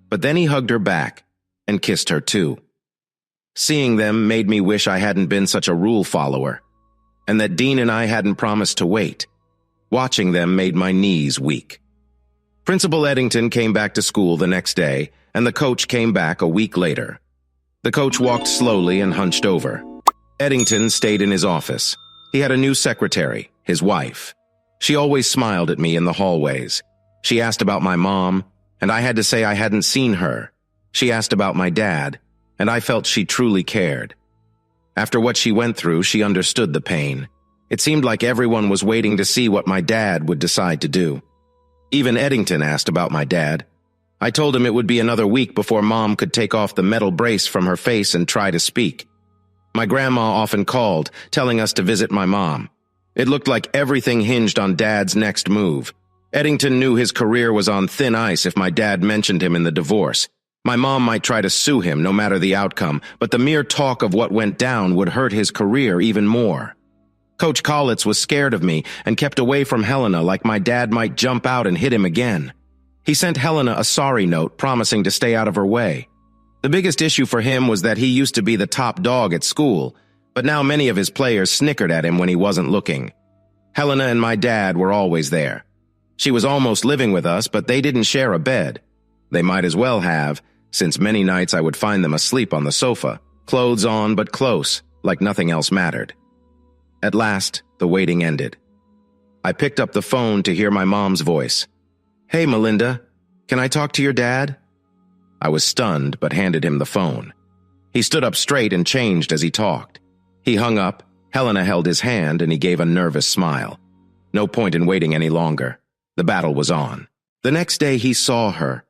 But then he hugged her back and kissed her too. Seeing them made me wish I hadn't been such a rule follower, and that Dean and I hadn't promised to wait. Watching them made my knees weak. Principal Eddington came back to school the next day, and the coach came back a week later. The coach walked slowly and hunched over. Eddington stayed in his office. He had a new secretary, his wife. She always smiled at me in the hallways. She asked about my mom, and I had to say I hadn't seen her. She asked about my dad, and I felt she truly cared. After what she went through, she understood the pain. It seemed like everyone was waiting to see what my dad would decide to do. Even Eddington asked about my dad. I told him it would be another week before Mom could take off the metal brace from her face and try to speak. My grandma often called, telling us to visit my mom. It looked like everything hinged on Dad's next move. Eddington knew his career was on thin ice if my dad mentioned him in the divorce. My mom might try to sue him no matter the outcome, but the mere talk of what went down would hurt his career even more. Coach Collitz was scared of me and kept away from Helena like my dad might jump out and hit him again. He sent Helena a sorry note promising to stay out of her way. The biggest issue for him was that he used to be the top dog at school, but now many of his players snickered at him when he wasn't looking. Helena and my dad were always there. She was almost living with us, but they didn't share a bed. They might as well have, since many nights I would find them asleep on the sofa, clothes on but close, like nothing else mattered. At last, the waiting ended. I picked up the phone to hear my mom's voice. "Hey, Melinda, can I talk to your dad?" I was stunned, but handed him the phone. He stood up straight and changed as he talked. He hung up, Helena held his hand, and he gave a nervous smile. No point in waiting any longer. The battle was on. The next day he saw her.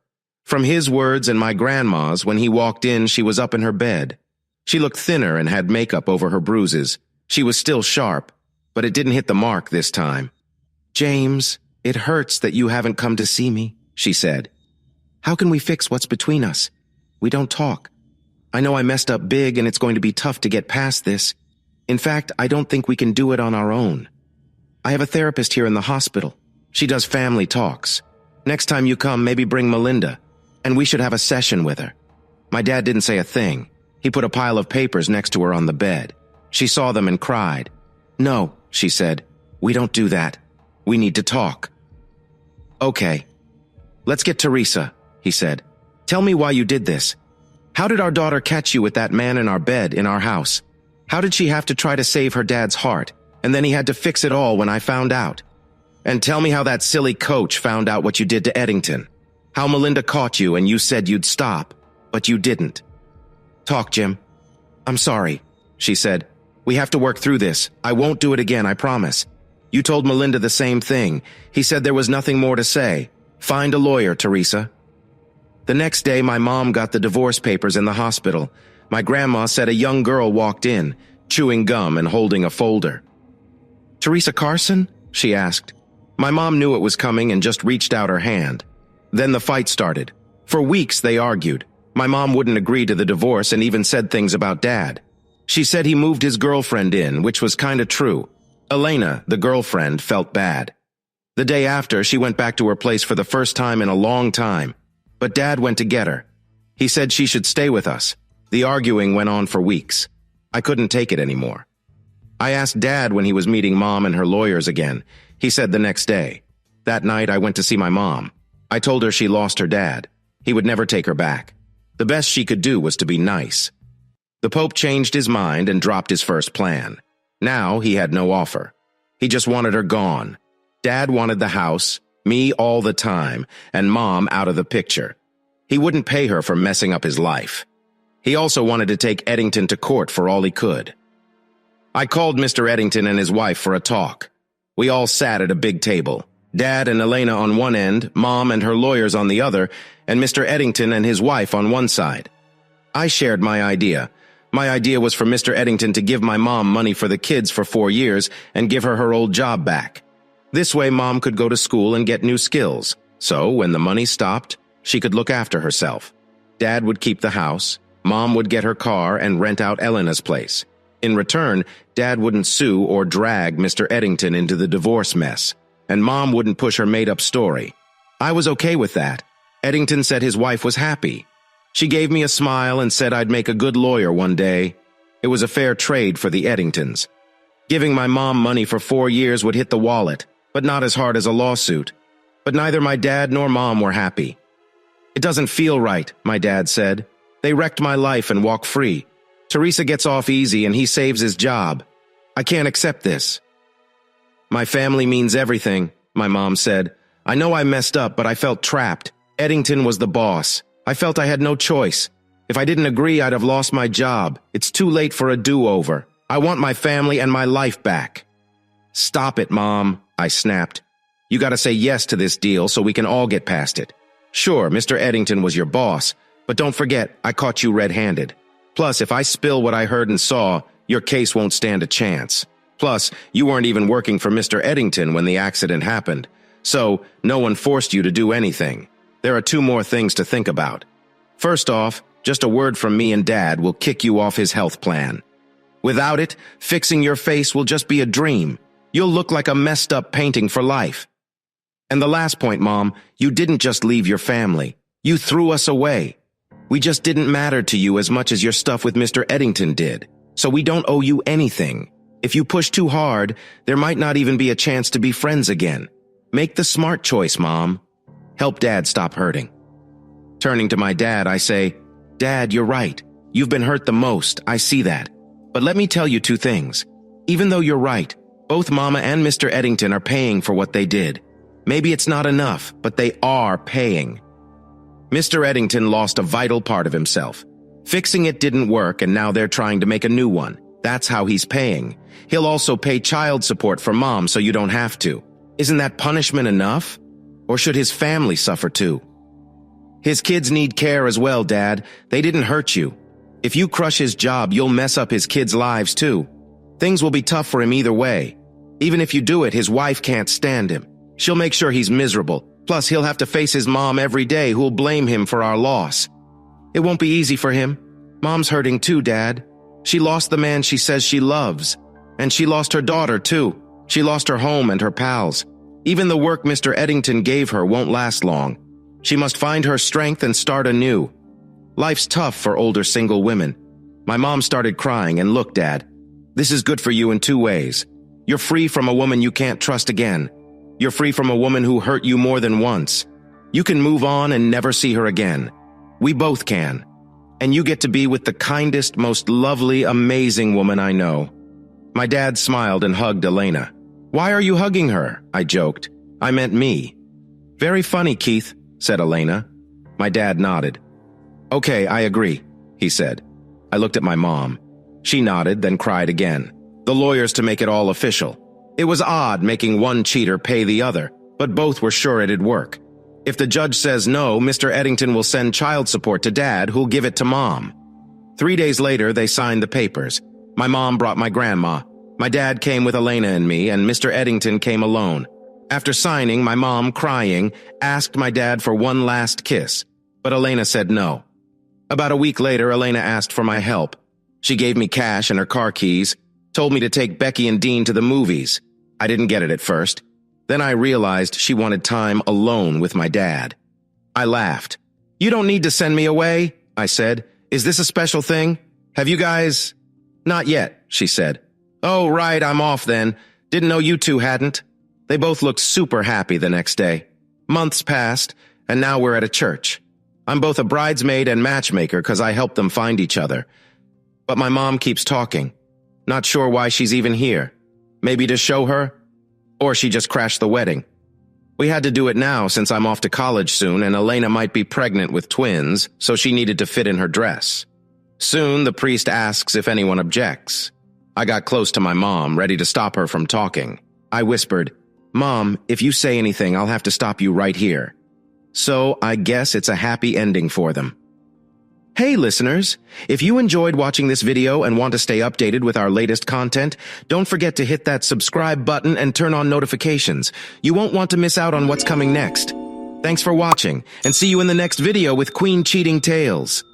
From his words and my grandma's, when he walked in, she was up in her bed. She looked thinner and had makeup over her bruises. She was still sharp, but it didn't hit the mark this time. "James, it hurts that you haven't come to see me," she said. "How can we fix what's between us? We don't talk. I know I messed up big and it's going to be tough to get past this. In fact, I don't think we can do it on our own. I have a therapist here in the hospital. She does family talks. Next time you come, maybe bring Melinda, and we should have a session with her." My dad didn't say a thing. He put a pile of papers next to her on the bed. She saw them and cried. "No," she said. "We don't do that. We need to talk." "Okay. Let's get Teresa," he said. "Tell me why you did this. How did our daughter catch you with that man in our bed in our house? How did she have to try to save her dad's heart, and then he had to fix it all when I found out? And tell me how that silly coach found out what you did to Eddington. How Melinda caught you and you said you'd stop, but you didn't." "Talk, Jim." "I'm sorry," she said. "We have to work through this. I won't do it again, I promise. You told Melinda the same thing. He said there was nothing more to say. Find a lawyer, Teresa." The next day, my mom got the divorce papers in the hospital. My grandma said a young girl walked in, chewing gum and holding a folder. "Teresa Carson?" she asked. My mom knew it was coming and just reached out her hand. Then the fight started. For weeks they argued. My mom wouldn't agree to the divorce and even said things about Dad. She said he moved his girlfriend in, which was kinda true. Elena, the girlfriend, felt bad. The day after, she went back to her place for the first time in a long time. But Dad went to get her. He said she should stay with us. The arguing went on for weeks. I couldn't take it anymore. I asked Dad when he was meeting Mom and her lawyers again. He said the next day. That night, I went to see my mom. I told her she lost her dad. He would never take her back. The best she could do was to be nice. The Pope changed his mind and dropped his first plan. Now he had no offer. He just wanted her gone. Dad wanted the house, me all the time, and Mom out of the picture. He wouldn't pay her for messing up his life. He also wanted to take Eddington to court for all he could. I called Mr. Eddington and his wife for a talk. We all sat at a big table. Dad and Elena on one end, Mom and her lawyers on the other, and Mr. Eddington and his wife on one side. I shared my idea. My idea was for Mr. Eddington to give my mom money for the kids for 4 years and give her her old job back. This way, Mom could go to school and get new skills. So, when the money stopped, she could look after herself. Dad would keep the house. Mom would get her car and rent out Elena's place. In return, Dad wouldn't sue or drag Mr. Eddington into the divorce mess, and Mom wouldn't push her made-up story. I was okay with that. Eddington said his wife was happy. She gave me a smile and said I'd make a good lawyer one day. It was a fair trade for the Eddingtons. Giving my mom money for 4 years would hit the wallet, but not as hard as a lawsuit. But neither my dad nor Mom were happy. "It doesn't feel right," my dad said. "They wrecked my life and walk free. Teresa gets off easy and he saves his job. I can't accept this." "My family means everything," my mom said. "I know I messed up, but I felt trapped. Eddington was the boss. I felt I had no choice. If I didn't agree, I'd have lost my job. It's too late for a do-over. I want my family and my life back." "Stop it, Mom," I snapped. "You gotta say yes to this deal so we can all get past it. Sure, Mr. Eddington was your boss, but don't forget, I caught you red-handed. Plus, if I spill what I heard and saw, your case won't stand a chance. Plus, you weren't even working for Mr. Eddington when the accident happened. So, no one forced you to do anything. There are 2 more things to think about. First off, just a word from me and Dad will kick you off his health plan. Without it, fixing your face will just be a dream. You'll look like a messed-up painting for life. And the last point, Mom, you didn't just leave your family. You threw us away. We just didn't matter to you as much as your stuff with Mr. Eddington did. So we don't owe you anything. If you push too hard, there might not even be a chance to be friends again. Make the smart choice, Mom. Help Dad stop hurting." Turning to my dad, I say, "Dad, you're right. You've been hurt the most, I see that. But let me tell you 2 things. Even though you're right, both Mama and Mr. Eddington are paying for what they did. Maybe it's not enough, but they are paying. Mr. Eddington lost a vital part of himself. Fixing it didn't work, and now they're trying to make a new one. That's how he's paying. He'll also pay child support for Mom so you don't have to. Isn't that punishment enough? Or should his family suffer too? His kids need care as well, Dad. They didn't hurt you. If you crush his job, you'll mess up his kids' lives too. Things will be tough for him either way. Even if you do it, his wife can't stand him. She'll make sure he's miserable. Plus, he'll have to face his mom every day who'll blame him for our loss. It won't be easy for him. Mom's hurting too, Dad. She lost the man she says she loves. And she lost her daughter too. She lost her home and her pals. Even the work Mr. Eddington gave her won't last long. She must find her strength and start anew. Life's tough for older single women. My mom started crying, and look, Dad, this is good for you in two ways. You're free from a woman you can't trust again. You're free from a woman who hurt you more than once. You can move on and never see her again. We both can. And you get to be with the kindest, most lovely, amazing woman I know. My dad smiled and hugged Elena. Why are you hugging her? I joked. I meant me. Very funny, Keith, said Elena. My dad nodded. Okay, I agree, he said. I looked at my mom. She nodded, then cried again. The lawyers to make it all official. It was odd making one cheater pay the other, but both were sure it'd work. If the judge says no, Mr. Eddington will send child support to Dad, who'll give it to Mom. 3 days later, they signed the papers. My mom brought my grandma. My dad came with Elena and me, and Mr. Eddington came alone. After signing, my mom, crying, asked my dad for one last kiss, but Elena said no. About a week later, Elena asked for my help. She gave me cash and her car keys, told me to take Becky and Dean to the movies. I didn't get it at first. Then I realized she wanted time alone with my dad. I laughed. You don't need to send me away, I said. Is this a special thing? Have you guys... Not yet, she said. Oh, right, I'm off then. Didn't know you two hadn't. They both looked super happy the next day. Months passed, and now we're at a church. I'm both a bridesmaid and matchmaker because I helped them find each other. But my mom keeps talking. Not sure why she's even here. Maybe to show her? Or she just crashed the wedding. We had to do it now since I'm off to college soon and Elena might be pregnant with twins, so she needed to fit in her dress. Soon, the priest asks if anyone objects. I got close to my mom, ready to stop her from talking. I whispered, Mom, if you say anything, I'll have to stop you right here. So, I guess it's a happy ending for them. Hey listeners, if you enjoyed watching this video and want to stay updated with our latest content, don't forget to hit that subscribe button and turn on notifications. You won't want to miss out on what's coming next. Thanks for watching, and see you in the next video with Queen Cheating Tales.